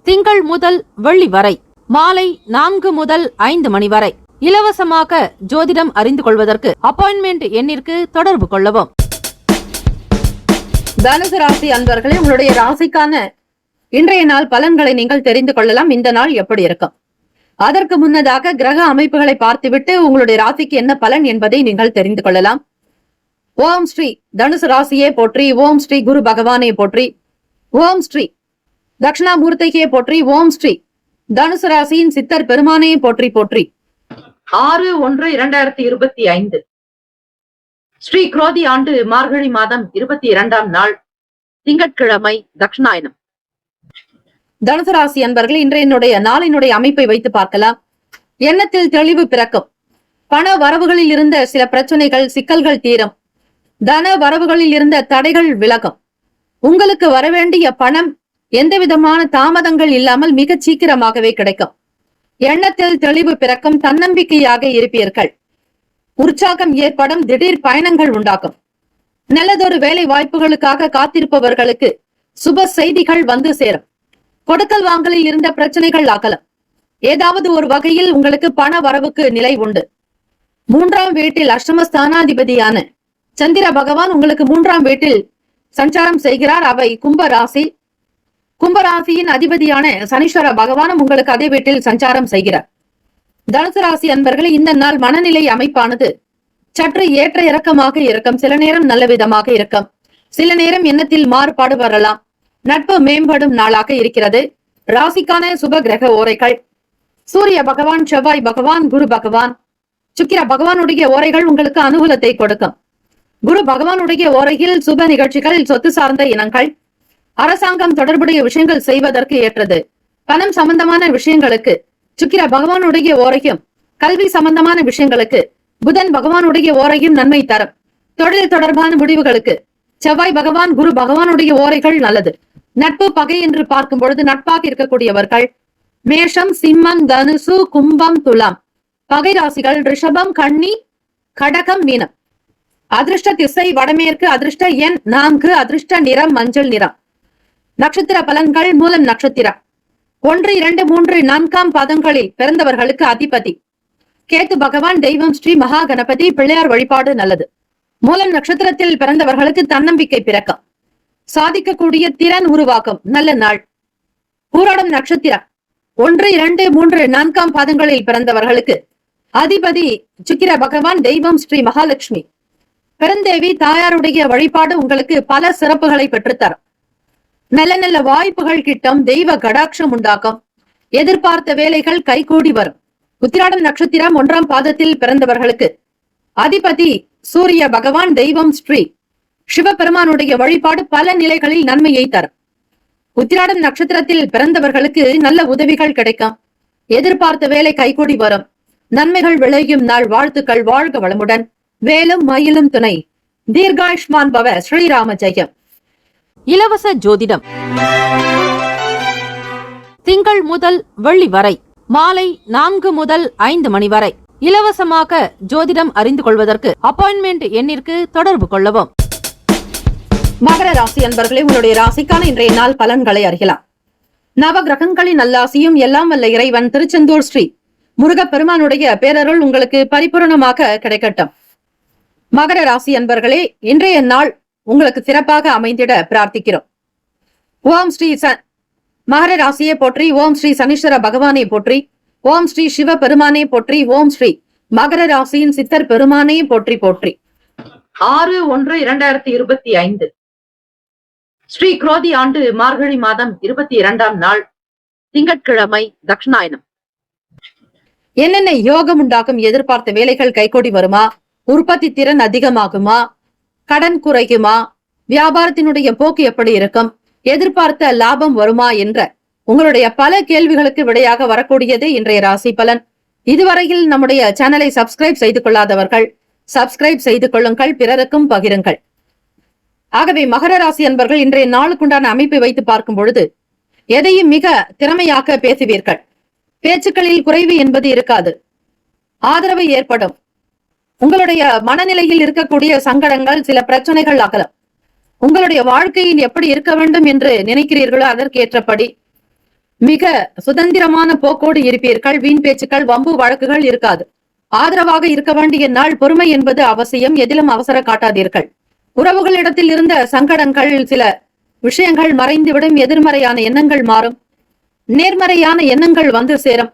திங்கள் முதல் வெள்ளி வரை மாலை 4 முதல் 5 மணி வரை இலவசமாக ஜோதிடம் அறிந்து கொள்வதற்கு அப்பாயின்மெண்ட் எண்ணிற்கு தொடர்பு கொள்ளவும். தனுசு ராசி அன்பர்களே, உங்களுடைய ராசிக்கான இன்றைய நாள் பலன்களை நீங்கள் தெரிந்து கொள்ளலாம். இந்த நாள் எப்படி இருக்கும்? அதற்கு முன்னதாக கிரக அமைப்புகளை பார்த்துவிட்டு உங்களுடைய ராசிக்கு என்ன பலன் என்பதை நீங்கள் தெரிந்து கொள்ளலாம். ஓம் ஸ்ரீ தனுசு ராசியே போற்றி. ஓம் ஸ்ரீ குரு பகவானே போற்றி. ஓம் ஸ்ரீ தட்சிணாமூர்த்தியே போற்றி. ஓம் ஸ்ரீ தனுசு ராசியின் சித்தர் பெருமானே போற்றி போற்றி. 6/1/2025 ஸ்ரீ குரோதி ஆண்டு மார்கழி மாதம் 22ஆம் நாள் திங்கட்கிழமை தட்சிணாயனம். தனுசு ராசி அன்பர்கள், இன்றைய நாளினுடைய அமைப்பை வைத்து பார்க்கலாம். எண்ணத்தில் தெளிவு பிறக்கும். பண வரவுகளில் இருந்த சில பிரச்சனைகள், சிக்கல்கள் தீரும். தன வரவுகளில் இருந்த தடைகள் விலகும். உங்களுக்கு வரவேண்டிய பணம் எந்த விதமான தாமதங்கள் இல்லாமல் மிக சீக்கிரமாகவே கிடைக்கும். எண்ணத்தில் தெளிவு பிறக்கும். தன்னம்பிக்கையாக இருப்பீர்கள். உற்சாகம் ஏற்படும். திடீர் பயணங்கள் உண்டாகும். நல்லதொரு வேலை வாய்ப்புகளுக்காக காத்திருப்பவர்களுக்கு சுப செய்திகள் வந்து சேரும். கொடுக்கல் வாங்கலில் இருந்த பிரச்சனைகள் அகலம். ஏதாவது ஒரு வகையில் உங்களுக்கு பண வரவுக்கு நிலை உண்டு. 3ஆம் வீட்டில் அஷ்டமஸ்தானாதிபதியான சந்திர பகவான் உங்களுக்கு 3ஆம் வீட்டில் சஞ்சாரம் செய்கிறார். அவை கும்பராசி. கும்பராசியின் அதிபதியான சனீஸ்வர பகவானும் உங்களுக்கு அதே வீட்டில் சஞ்சாரம் செய்கிறார். தனுசு ராசி அன்பர்களே, இந்த நாள் மனநிலை அமைப்பானது சற்று ஏற்ற இறக்கமாக இருக்கும். சில நேரம் நல்ல விதமாக இருக்கும். சில நேரம் எண்ணத்தில் மாறுபாடு வரலாம். நட்பு மேம்படும் நாளாக இருக்கிறது. ராசிக்கான சுப கிரக ஓரைகள்: சூரிய பகவான், செவ்வாய் பகவான், குரு பகவான், சுக்கிர பகவானுடைய ஓரைகள் உங்களுக்கு அனுகூலத்தை கொடுக்கும். குரு பகவானுடைய ஓரையில் சுப நிகழ்ச்சிகள், சொத்து சார்ந்த இனங்கள், அரசாங்கம் தொடர்புடைய விஷயங்கள் செய்வதற்கு ஏற்றது. பணம் சம்பந்தமான விஷயங்களுக்கு சுக்கிர பகவானுடைய ஓரையும், கல்வி சம்பந்தமான விஷயங்களுக்கு புதன் பகவானுடைய ஓரையும் நன்மை தரும். தொழில் தொடர்பான முடிவுகளுக்கு செவ்வாய் பகவான் குரு பகவானுடைய ஓரைகள் நல்லது. நட்பு பகை என்று பார்க்கும் பொழுது நட்பாக இருக்கக்கூடியவர்கள் மேஷம், சிம்மம், தனுசு, கும்பம், துலாம். பகை ராசிகள் ரிஷபம், கன்னி, கடகம், மீனம். அதிர்ஷ்ட திசை வடமேற்கு. அதிர்ஷ்ட எண் 4. அதிர்ஷ்ட நிறம் மஞ்சள் நிறம். நட்சத்திர பலன்கள். மூலம் நட்சத்திரம் 1, 2, 3, 4ஆம் பாதங்களில் பிறந்தவர்களுக்கு அதிபதி கேத்து பகவான். தெய்வம் ஸ்ரீ மகா கணபதி. பிள்ளையார் வழிபாடு நல்லது. மூலம் நட்சத்திரத்தில் பிறந்தவர்களுக்கு தன்னம்பிக்கை பிறக்கம், சாதிக்கக்கூடிய திறன் உருவாக்கும் நல்ல நாள். பூராடம் நட்சத்திரம் 1, 2, 3, 4ஆம் பாதங்களில் பிறந்தவர்களுக்கு அதிபதி சுக்கிர பகவான். தெய்வம் ஸ்ரீ மகாலட்சுமி. பெருந்தேவி தாயாருடைய வழிபாடு உங்களுக்கு பல சிறப்புகளை பெற்றுத்தரும். நல்ல நல்ல வாய்ப்புகள் கிட்டும். தெய்வ கடாட்சம் உண்டாக்கும். எதிர்பார்த்த வேலைகள் கைகூடி வரும். உத்திராடம் நட்சத்திரம் 1ஆம் பாதத்தில் பிறந்தவர்களுக்கு அதிபதி சூரிய பகவான். தெய்வம் ஸ்ரீ சிவபெருமானுடைய வழிபாடு பல நிலைகளில் நன்மையை தரும். உத்திராடம் நட்சத்திரத்தில் பிறந்தவர்களுக்கு நல்ல உதவிகள் கிடைக்கும். எதிர்பார்த்த வேலை கைகூடி வரும். நன்மைகள் விளையும் நாள். வாழ்த்துக்கள். வாழ்க வளமுடன். வேலும் மயிலும் துணை. தீர்காயுஷ்மான் பவ. ஸ்ரீராம ஜெயம். இலவச ஜோதிடம் திங்கள் முதல் வெள்ளி வரை மாலை 4 முதல் 5 மணி வரை இலவசமாக ஜோதிடம் அறிந்து கொள்வதற்கு அப்பாயின்மெண்ட் எண்ணிற்கு தொடர்பு கொள்ளவும். மகர ராசி அன்பர்களே, உங்களுடைய ராசிக்கான இன்றைய நாள் பலன்களை அறியலாம். நவ கிரகங்களின் நல்லாசியும் எல்லாம் வல்ல இறைவன் திருச்செந்தூர் ஸ்ரீ முருகப்பெருமானுடைய பேரருள் உங்களுக்கு பரிபூரணமாக கிடைக்கட்டும். மகர ராசி அன்பர்களே, இன்றைய நாள் உங்களுக்கு சிறப்பாக அமைந்திட பிரார்த்திக்கிறோம். ஓம் ஸ்ரீ மகர ராசியை போற்றி. ஓம் ஸ்ரீ சனீஸ்வர பகவானை போற்றி. ஓம் ஸ்ரீ சிவ பெருமானே போற்றி. ஓம் ஸ்ரீ மகர ராசியின் சித்தர் பெருமானே போற்றி போற்றி. 6/1/2025 ஸ்ரீ குரோதி ஆண்டு மார்கழி மாதம் 22ஆம் நாள் திங்கட்கிழமை தட்சிணாயனம். என்னென்ன யோகம் உண்டாகும்? எதிர்பார்த்த வேலைகள் கைகூடி வருமா? உற்பத்தி திறன் அதிகமாகுமா? கடன் குறைக்குமா? வியாபாரத்தினுடைய போக்கு எப்படி இருக்கும்? எதிர்பார்த்த லாபம் வருமா என்ற உங்களுடைய பல கேள்விகளுக்கு விடையாக வரக்கூடியது இன்றைய ராசி பலன். இதுவரையில் நம்முடைய சேனலை சப்ஸ்கிரைப் செய்து கொள்ளாதவர்கள் சப்ஸ்கிரைப் செய்து கொள்ளுங்கள், பிறருக்கும் பகிருங்கள். ஆகவே மகர ராசி அன்பர்கள் இன்றைய நாளுக்குண்டான அமைப்பை வைத்து பார்க்கும் பொழுது எதையும் மிக திறமையாக பேசுவீர்கள். பேச்சுக்களில் குறைவு என்பது இருக்காது. ஆதரவு ஏற்படும். உங்களுடைய மனநிலையில் இருக்கக்கூடிய சங்கடங்கள், சில பிரச்சனைகள் அகலும். உங்களுடைய வாழ்க்கையில் எப்படி இருக்க வேண்டும் என்று நினைக்கிறீர்களோ அதற்கேற்றபடி மிக சுதந்திரமான போக்கோடு இருப்பீர்கள். வீண் பேச்சுக்கள், வம்பு வழக்குகள் இருக்காது. ஆதரவாக இருக்க வேண்டிய நாள். பொறுமை என்பது அவசியம். எதிலும் அவசர காட்டாதீர்கள். உறவுகளிடத்தில் இருந்த சங்கடங்கள், சில விஷயங்கள் மறைந்துவிடும். எதிர்மறையான எண்ணங்கள் மாறும். நேர்மறையான எண்ணங்கள் வந்து சேரும்.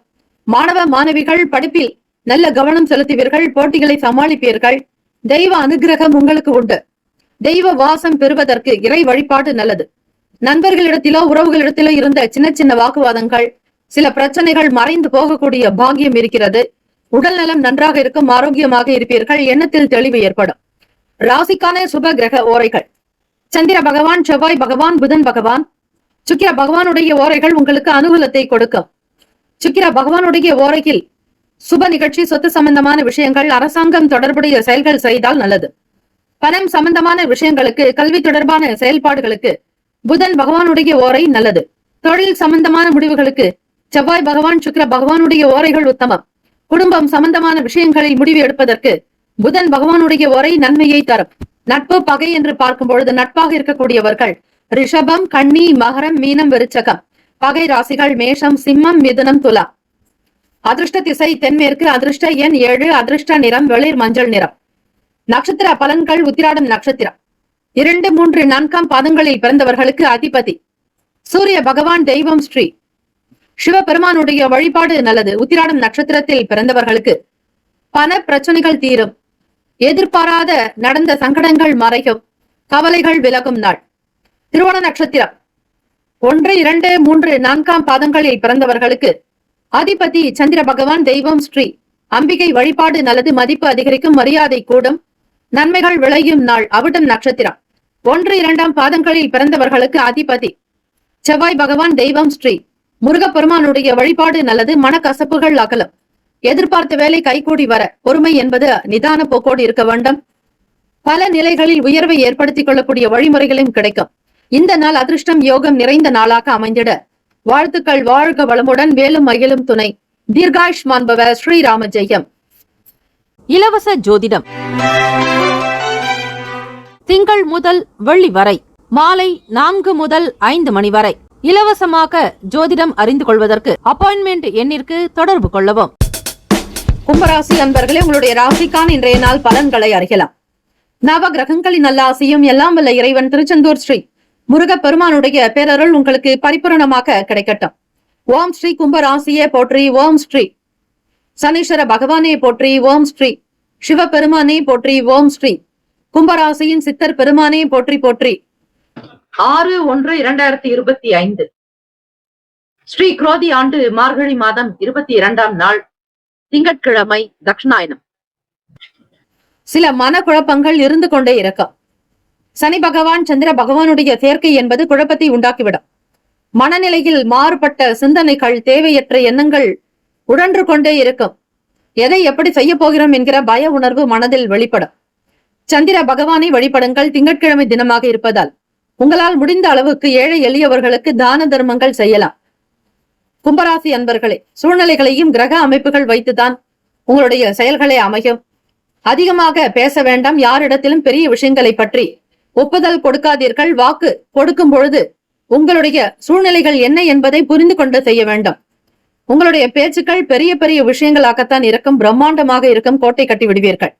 மாணவ மாணவிகள் படிப்பில் நல்ல கவனம் செலுத்துவீர்கள். போட்டிகளை சமாளிப்பீர்கள். தெய்வ அனுகிரகம் உங்களுக்கு உண்டு. தெய்வ வாசம் பெறுவதற்கு இறை வழிபாடு நல்லது. நண்பர்களிடத்திலோ உறவுகளிடத்திலோ இருந்த சின்ன சின்ன வாக்குவாதங்கள், சில பிரச்சனைகள் மறைந்து போகக்கூடிய பாக்கியம் இருக்கிறது. உடல் நலம் நன்றாக இருக்கும். ஆரோக்கியமாக இருப்பீர்கள். எண்ணத்தில் தெளிவு ஏற்படும். ராசிக்கான சுப கிரக ஓரைகள். சந்திர பகவான், செவ்வாய் பகவான், புதன் பகவான், சுக்கிர பகவானுடைய ஓரைகள் உங்களுக்கு அனுகூலத்தை கொடுக்கும். சுக்கிர பகவானுடைய ஓரையில் சுப நிகழ்ச்சி, சொத்து சம்பந்தமான விஷயங்கள், அரசாங்கம் தொடர்புடைய செயல்கள் செய்தால் நல்லது. பணம் சம்பந்தமான விஷயங்களுக்கு, கல்வி தொடர்பான செயல்பாடுகளுக்கு புதன் பகவானுடைய ஓரை நல்லது. தொழில் சம்பந்தமான முடிவுகளுக்கு செவ்வாய் பகவான், சுக்கிர பகவானுடைய ஓரைகள் உத்தமம். குடும்பம் சம்பந்தமான விஷயங்களில் முடிவு எடுப்பதற்கு புதன் பகவானுடைய ஓரை நன்மையை தரும். நட்பு பகை என்று பார்க்கும் பொழுது நட்பாக இருக்கக்கூடியவர்கள் ரிஷபம், கன்னி, மகரம், மீனம், விருச்சகம். பகை ராசிகள் மேஷம், சிம்மம், மிதுனம், துலா. அதிர்ஷ்ட திசை தென்மேற்கு. அதிர்ஷ்ட எண் 7. அதிர்ஷ்ட நிறம் வெளிர் மஞ்சள் நிறம். நட்சத்திர பலன்கள். உத்திராடம் நட்சத்திரம் 2, 3, 4ஆம் பாதங்களில் பிறந்தவர்களுக்கு அதிபதி சூரிய பகவான். தெய்வம் ஸ்ரீ சிவபெருமானுடைய வழிபாடு நல்லது. உத்திராடம் நட்சத்திரத்தில் பிறந்தவர்களுக்கு பண பிரச்சனைகள் தீரும். எதிர்பாராத நடந்த சங்கடங்கள் மறையும். கவலைகள் விலகும் நாள். திருவோண நட்சத்திரம் 1, 2, 3, 4ஆம் பாதங்களில் பிறந்தவர்களுக்கு அதிபதி சந்திர பகவான். தெய்வம் ஸ்ரீ அம்பிகை வழிபாடு நல்லது. மதிப்பு அதிகரிக்கும். மரியாதை கூடும். நன்மைகள் விளையும் நாள். அவிட்டம் நட்சத்திரம் 1, 2ஆம் பாதங்களில் பிறந்தவர்களுக்கு அதிபதி செவ்வாய் பகவான். தெய்வம் ஸ்ரீ முருகப்பெருமானுடைய வழிபாடு நல்லது. மனக்கசப்புகள் அகலும். எதிர்பார்த்த வேலை கைகூடி வர பொறுமை என்பது நிதான போக்கோடு இருக்க வேண்டும். பல நிலைகளில் உயர்வை ஏற்படுத்திக் கொள்ளக்கூடிய வழிமுறைகளும் கிடைக்கும். இந்த நாள் அதிர்ஷ்டம் யோகம் நிறைந்த நாளாக அமைந்திட வாழ்த்துக்கள். வாழ்க வளமுடன், வேலும் மகிழும் துணை. தீர்காயுஷ்மான் பவ. ஸ்ரீராம ஜெயம். இலவச ஜோதிடம் திங்கள் முதல் வெள்ளி வரை மாலை 4 முதல் 5 மணி வரை. இலவசமாக ஜோதிடம் அறிந்து கொள்வதற்கு அப்பாயின்மெண்ட் எண்ணிற்கு தொடர்பு கொள்ளவும். கும்பராசி அன்பர்களே, உங்களுடைய ராசிக்கான இன்றைய நாள் பலன்களை அறியலாம். நவ கிரகங்களின் நல்லாசியும் எல்லாம் வல்ல இறைவன் திருச்செந்தூர் ஸ்ரீ முருகப் பெருமானுடைய பேரருள் உங்களுக்கு பரிபூரணமாக கிடைக்கட்டும். ஓம் ஸ்ரீ கும்பராசியே போற்றி. ஓம் ஸ்ரீ சனீஸ்வர பகவானே போற்றி. ஓம் ஸ்ரீ சிவபெருமானே போற்றி. ஓம் ஸ்ரீ கும்பராசியின் சித்தர் பெருமானே போற்றி போற்றி. 6/1/2025 ஸ்ரீ குரோதி ஆண்டு மார்கழி மாதம் 22ஆம் நாள் திங்கட்கிழமை தட்சிணாயனம். சில மனக்குழப்பங்கள் இருந்து கொண்டே இருக்கும். சனி பகவான் சந்திர பகவானுடைய சேர்க்கை என்பது குழப்பத்தை உண்டாக்கிவிடும். மனநிலையில் மாறுபட்ட சிந்தனைகள், தேவையற்ற எண்ணங்கள் உழன்று கொண்டே இருக்கும். எதை எப்படி செய்ய போகிறோம் என்கிற பய உணர்வு மனதில் வெளிப்படும். சந்திர பகவானை வழிபடுங்கள். திங்கட்கிழமை தினமாக இருப்பதால் உங்களால் முடிந்த அளவுக்கு ஏழை எளியவர்களுக்கு தான தர்மங்கள் செய்யலாம். கும்பராசி அன்பர்களே, சூழ்நிலைகளையும் கிரக அமைப்புகள் வைத்துதான் உங்களுடைய செயல்களை அமையும். அதிகமாக பேச வேண்டாம். யாரிடத்திலும் பெரிய விஷயங்களை பற்றி ஒப்புதல் கொடுக்காதீர்கள். வாக்கு கொடுக்கும் பொழுது உங்களுடைய சூழ்நிலைகள் என்ன என்பதை புரிந்து கொண்டு செய்ய வேண்டும். உங்களுடைய பேச்சுக்கள் பெரிய பெரிய விஷயங்களாகத்தான் இருக்கும். பிரம்மாண்டமாக இருக்கும். கோட்டை கட்டி விடுவீர்கள்.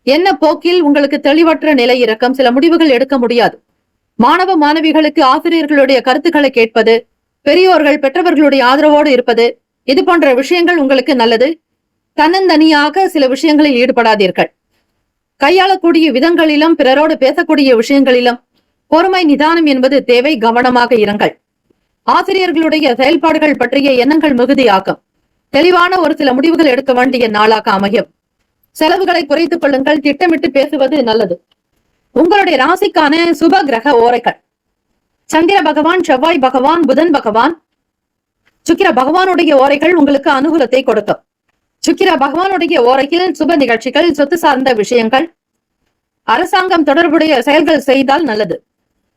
என்ன போக்கில் உங்களுக்கு தெளிவற்ற நிலை இருக்கும். சில முடிவுகள் எடுக்க முடியாது. மாணவ மாணவிகளுக்கு ஆசிரியர்களுடைய கருத்துக்களை கேட்பது, பெரியோர்கள் பெற்றவர்களுடைய ஆதரவோடு இருப்பது, இது போன்ற விஷயங்கள் உங்களுக்கு நல்லது. தன்னந்தனியாக சில விஷயங்களில் ஈடுபடாதீர்கள். கையாளக்கூடிய விதங்களிலும் பிறரோடு பேசக்கூடிய விஷயங்களிலும் பொறுமை நிதானம் என்பது தேவை. கவனமாக இருங்கள். ஆசிரியர்களுடைய செயல்பாடுகள் பற்றிய எண்ணங்கள் மிகுதியாகும். தெளிவான ஒரு சில முடிவுகள் எடுக்க வேண்டிய நாளாக அமையும். செலவுகளை குறைத்துக் கொள்ளுங்கள். திட்டமிட்டு பேசுவது நல்லது. உங்களுடைய ராசிக்கான சுப கிரக ஓரைகள்: சந்திர பகவான், செவ்வாய் பகவான், புதன் பகவான், சுக்கிர பகவானுடைய ஓரைகள் உங்களுக்கு அனுகூலத்தை கொடுக்கும். சுக்கிர பகவானுடைய ஓரையில் சுப நிகழ்ச்சிகள், சொத்து சார்ந்த விஷயங்கள், அரசாங்கம் தொடர்புடைய செயல்கள் செய்தால் நல்லது.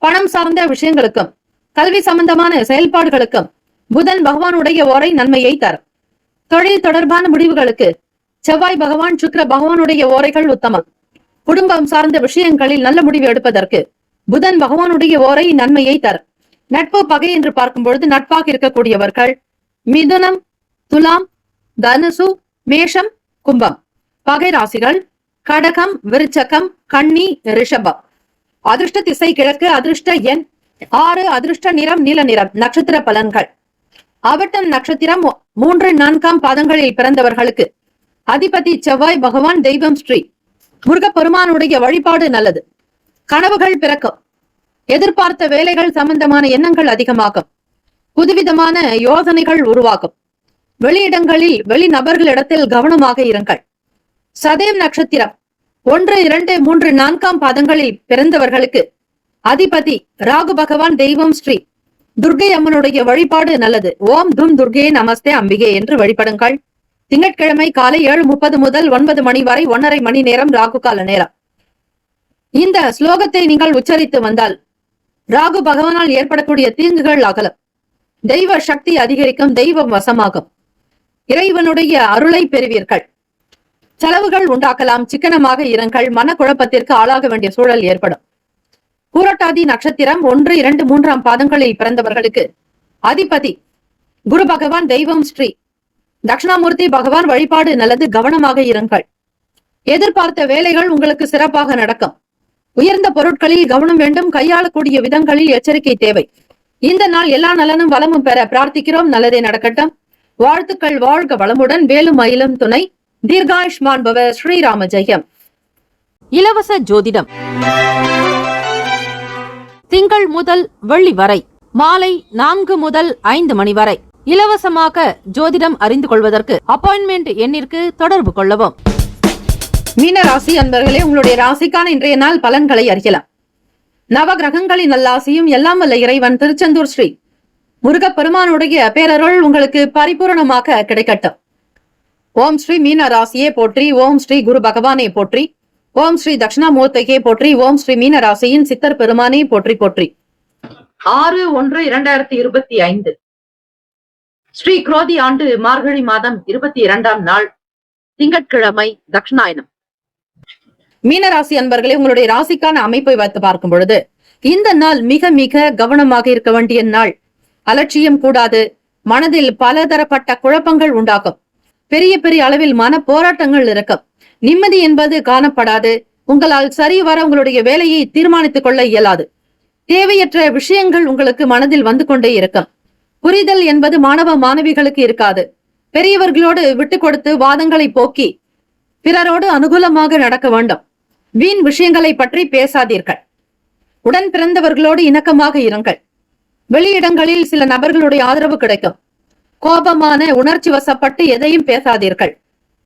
பணம் சார்ந்த விஷயங்களுக்கும் கல்வி சம்பந்தமான செயல்பாடுகளுக்கும் புதன் பகவானுடைய ஓரை நன்மையை தரும். தொழில் தொடர்பான முடிவுகளுக்கு செவ்வாய் பகவான், சுக்கிர பகவானுடைய ஓரைகள் உத்தமம். குடும்பம் சார்ந்த விஷயங்களில் நல்ல முடிவு எடுப்பதற்கு புதன் பகவானுடைய ஓரை நன்மையை தரும். நட்பு பகை என்று பார்க்கும் பொழுது நட்பாக இருக்கக்கூடியவர்கள் மிதுனம், துலாம், தனுசு, மேஷம், கும்பம். பகை ராசிகள் கடகம், விருச்சகம், கன்னி, ரிஷபம். அதிர்ஷ்ட திசை கிழக்கு. அதிர்ஷ்ட எண் 6. அதிர்ஷ்ட நிறம் நீல நிறம். நட்சத்திர பலன்கள்: அவட்டம் நட்சத்திரம் 3, 4 பாதங்களில் பிறந்தவர்களுக்கு அதிபதி செவ்வாய் பகவான். தெய்வம் ஸ்ரீ முருகப்பெருமானுடைய வழிபாடு நல்லது. கனவுகள் பிறக்கும். எதிர்பார்த்த வேலைகள் சம்பந்தமான எண்ணங்கள் அதிகமாகும். புதுவிதமான யோசனைகள் உருவாகும். வெளியிடங்களில் வெளிநபர்களிடத்தில் கவனமாக இருங்கள். சதயம் நட்சத்திரம் 1, 2, 3, 4 பாதங்களில் பிறந்தவர்களுக்கு அதிபதி ராகு பகவான். தெய்வம் ஸ்ரீ துர்கை அம்மனுடைய வழிபாடு நல்லது. ஓம் தும் துர்கே நமஸ்தே அம்பிகே என்று வழிபடுங்கள். திங்கட்கிழமை காலை 7:30 முதல் 9 மணி வரை 1.5 மணி நேரம் ராகு கால நேரம். இந்த ஸ்லோகத்தை நீங்கள் உச்சரித்து வந்தால் ராகு பகவானால் ஏற்படக்கூடிய தீங்குகள் அகலும். தெய்வ சக்தி அதிகரிக்கும். தெய்வம் வசமாகும். இறைவனுடைய அருளை பெறுவீர்கள். செலவுகள் உண்டாக்கலாம். சிக்கனமாக இருங்கள். மனக்குழப்பத்திற்கு ஆளாக வேண்டிய சூழல் ஏற்படும். பூரட்டாதி நட்சத்திரம் 1, 2, 3 பாதங்களில் பிறந்தவர்களுக்கு அதிபதி குரு பகவான். தெய்வம் ஸ்ரீ தட்சிணாமூர்த்தி பகவான். வழிபாடு நல்லது. கவனமாக இருங்கள். எதிர்பார்த்த வேலைகள் உங்களுக்கு சிறப்பாக நடக்கும். உயர்ந்த பொருட்களில் கவனம் வேண்டும். கையாளக்கூடிய விதங்களில் எச்சரிக்கை தேவை. இந்த நாள் எல்லா நலனும் வளமும் பெற பிரார்த்திக்கிறோம். நல்லதே நடக்கட்டும். வாழ்த்துக்கள். வாழ்க வளமுடன், வேலும் மயிலும் துணை. தீர்காயுஷ்மான் பவ. ஸ்ரீராம ஜெயம். இலவச ஜோதிடம் திங்கள் முதல் வெள்ளி வரை மாலை 4 முதல் 5 மணி வரை. இலவசமாக ஜோதிடம் அறிந்து கொள்வதற்கு அப்பாயின்மெண்ட் எண்ணிற்கு தொடர்பு கொள்ளவும். மீன ராசி அன்பர்களே, உங்களுடைய ராசிக்கான இன்றைய நாள் பலன்களை அறியலாம். நவ கிரகங்களின் நல்லாசியும் எல்லாம் வல்ல இறைவன் திருச்செந்தூர் ஸ்ரீ முருகப்பெருமானுடைய பேரருள் உங்களுக்கு பரிபூரணமாக கிடைக்கட்டும். ஓம் ஸ்ரீ மீன ராசியே போற்றி. ஓம் ஸ்ரீ குரு பகவானே போற்றி. ஓம் ஸ்ரீ தட்சிணாமூர்த்திகே போற்றி. ஓம் ஸ்ரீ மீன ராசியின் சித்தர் பெருமானே போற்றி போற்றி. 6/1/2025 ஸ்ரீ குரோதி ஆண்டு மார்கழி மாதம் 22ஆம் நாள் திங்கட்கிழமை தட்சிணாயனம். மீனராசி அன்பர்களே, உங்களுடைய ராசிக்கான அமைப்பை வைத்து பார்க்கும் பொழுது இந்த நாள் மிக மிக கவனமாக இருக்க வேண்டிய நாள். அலட்சியம் கூடாது. மனதில் பலதரப்பட்ட குழப்பங்கள் உண்டாகும். பெரிய பெரிய அளவில் மன போராட்டங்கள் இருக்கும். நிம்மதி என்பது காணப்படாது. உங்களால் சரிவர உங்களுடைய வேலையை தீர்மானித்துக் கொள்ள இயலாது. தேவையற்ற விஷயங்கள் உங்களுக்கு மனதில் வந்து கொண்டே இருக்கும். புரிதல் என்பது மாணவ மாணவிகளுக்கு இருக்காது. பெரியவர்களோடு விட்டு கொடுத்து வாதங்களை போக்கி பிறரோடு அனுகூலமாக நடக்க வேண்டும். வீண் விஷயங்களை பற்றி பேசாதீர்கள். உடன் பிறந்தவர்களோடு இணக்கமாக இருங்கள். வெளியிடங்களில் சில நபர்களுடைய ஆதரவு கிடைக்கும். கோபமான உணர்ச்சி வசப்பட்டு எதையும் பேசாதீர்கள்.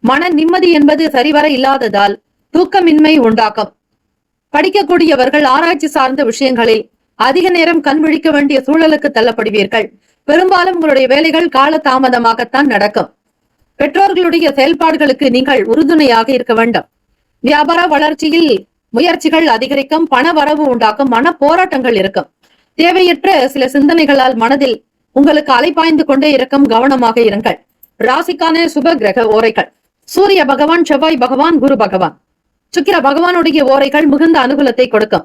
மன நிம்மதி என்பது சரிவர இல்லாததால் தூக்கமின்மை உண்டாகும். படிக்கக்கூடியவர்கள் ஆராய்ச்சி சார்ந்த விஷயங்களில் அதிக நேரம் கண் விழிக்க வேண்டிய சூழலுக்கு தள்ளப்படுவீர்கள். பெரும்பாலும் உங்களுடைய வேலைகள் கால தாமதமாகத்தான் நடக்கும். பெற்றோர்களுடைய செயல்பாடுகளுக்கு நீங்கள் உறுதுணையாக இருக்க வேண்டும். வியாபார வளர்ச்சியில் முயற்சிகள் அதிகரிக்கும். பண வரவு உண்டாக்கும். மன போராட்டங்கள் இருக்கும். தேவையற்ற சில சிந்தனைகளால் மனதில் உங்களுக்கு அலைபாய்ந்து கொண்டே இருக்கும். கவனமாக இருங்கள். ராசிக்கான சுப கிரக ஓரைகள்: சூரிய பகவான், செவ்வாய் பகவான், குரு பகவான். சுக்கிர பகவானுடைய ஓரைகள் மிகுந்த அனுகூலத்தை கொடுக்கும்.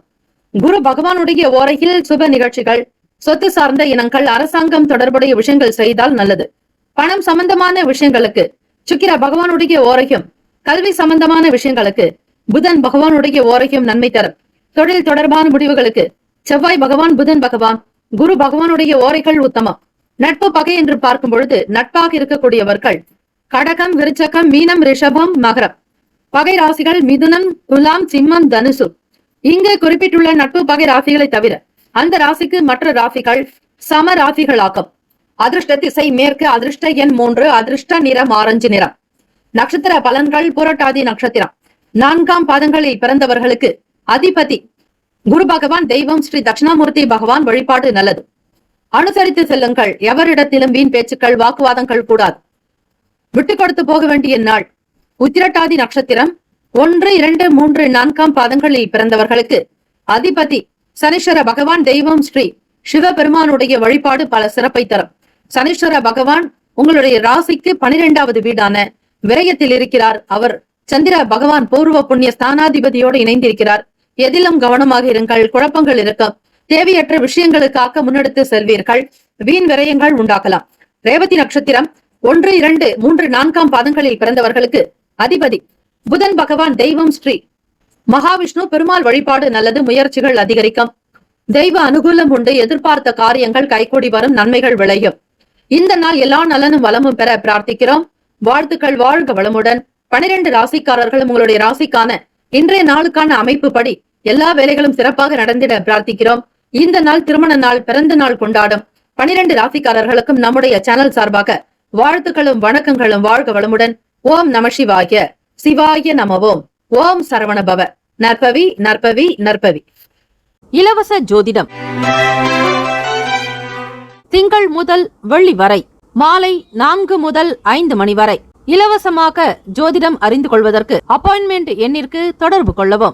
குரு பகவானுடைய ஓரையில் சுப நிகழ்ச்சிகள், சொத்து சார்ந்த இனங்கள், அரசாங்கம் தொடர்புடைய விஷயங்கள் செய்தால் நல்லது. பணம் சம்பந்தமான விஷயங்களுக்கு சுக்கிர பகவானுடைய ஓரையும், கல்வி சம்பந்தமான விஷயங்களுக்கு புதன் பகவானுடைய ஓரையும் நன்மை தரும். தொழில் தொடர்பான முடிவுகளுக்கு செவ்வாய் பகவான், புதன் பகவான், குரு பகவானுடைய ஓரைகள் உத்தமம். நட்பு பகை என்று பார்க்கும் பொழுது நட்பாக இருக்கக்கூடியவர்கள் கடகம், விருச்சகம், மீனம், ரிஷபம், மகரம். பகை ராசிகள் மிதுனம், துலாம், சிம்மம், தனுசு. இங்கு குறிப்பிட்டுள்ள நட்பு பகை ராசிகளை தவிர அந்த ராசிக்கு மற்ற ராசிகள் சம ராசிகளாகும். அதிர்ஷ்ட திசை மேற்கு. அதிர்ஷ்ட எண் 3. அதிர்ஷ்ட நிறம் ஆரஞ்சு நிறம். நட்சத்திர பலன்கள்: புரட்டாதி நட்சத்திரம் 4ஆம் பாதங்களில் பிறந்தவர்களுக்கு அதிபதி குரு பகவான். தெய்வம் ஸ்ரீ தட்சிணாமூர்த்தி பகவான். வழிபாடு நல்லது. அனுசரித்து செல்லுங்கள். எவரிடத்திலும் வீண் பேச்சுக்கள், வாக்குவாதங்கள் கூடாது. விட்டு கொடுத்து போக வேண்டிய நாள். உத்திரட்டாதி நட்சத்திரம் 1, 2, 3, 4ஆம் பாதங்களில் பிறந்தவர்களுக்கு அதிபதி சனீஸ்வர பகவான். தெய்வம் ஸ்ரீ சிவபெருமானுடைய வழிபாடு பல சிறப்பை தரும். சனீஸ்வர பகவான் உங்களுடைய ராசிக்கு 12வது வீடான விரயத்தில் இருக்கிறார். அவர் சந்திர பகவான் பூர்வ புண்ணிய ஸ்தானாதிபதியோடு இணைந்திருக்கிறார். எதிலும் கவனமாக இருங்கள். குழப்பங்கள் இருக்கும். தேவையற்ற விஷயங்களுக்காக முன்னெடுத்து செல்வீர்கள். வீண் விரயங்கள் உண்டாக்கலாம். ரேவதி நட்சத்திரம் 1, 2, 3, 4ஆம் பாதங்களில் பிறந்தவர்களுக்கு அதிபதி புதன் பகவான். தெய்வம் ஸ்ரீ மகாவிஷ்ணு பெருமாள். வழிபாடு நல்லது. முயற்சிகள் அதிகரிக்கும். தெய்வ அனுகூலம் உண்டு. எதிர்பார்த்த காரியங்கள் கைகூடி வரும். நன்மைகள் விளையும். இந்த நாள் எல்லா நலனும் வளமும் பெற பிரார்த்திக்கிறோம். வாழ்த்துக்கள். வாழ்க வளமுடன். 12 ராசிக்காரர்களும் உங்களுடைய ராசிக்கான இன்றைய நாளுக்கான அமைப்பு படி எல்லா வேலைகளும் சிறப்பாக நடந்திட பிரார்த்திக்கிறோம். இந்த நாள் திருமண நாள், பிறந்த நாள் கொண்டாடும் 12 ராசிக்காரர்களுக்கும் நம்முடைய சேனல் சார்பாக வாழ்த்துக்களும் வணக்கங்களும். வாழ்க வளமுடன். ஓம் நம சிவாய. சிவாய நமவோம். ஓம் சரவணபவ. நற்பவி நற்பவி நற்பவி. இலவச ஜோதிடம் திங்கள் முதல் வெள்ளி வரை மாலை 4 முதல் 5 மணி வரை இலவசமாக ஜோதிடம் அறிந்து கொள்வதற்கு அப்பாயின்மெண்ட் எண்ணிற்கு தொடர்பு கொள்ளவும்.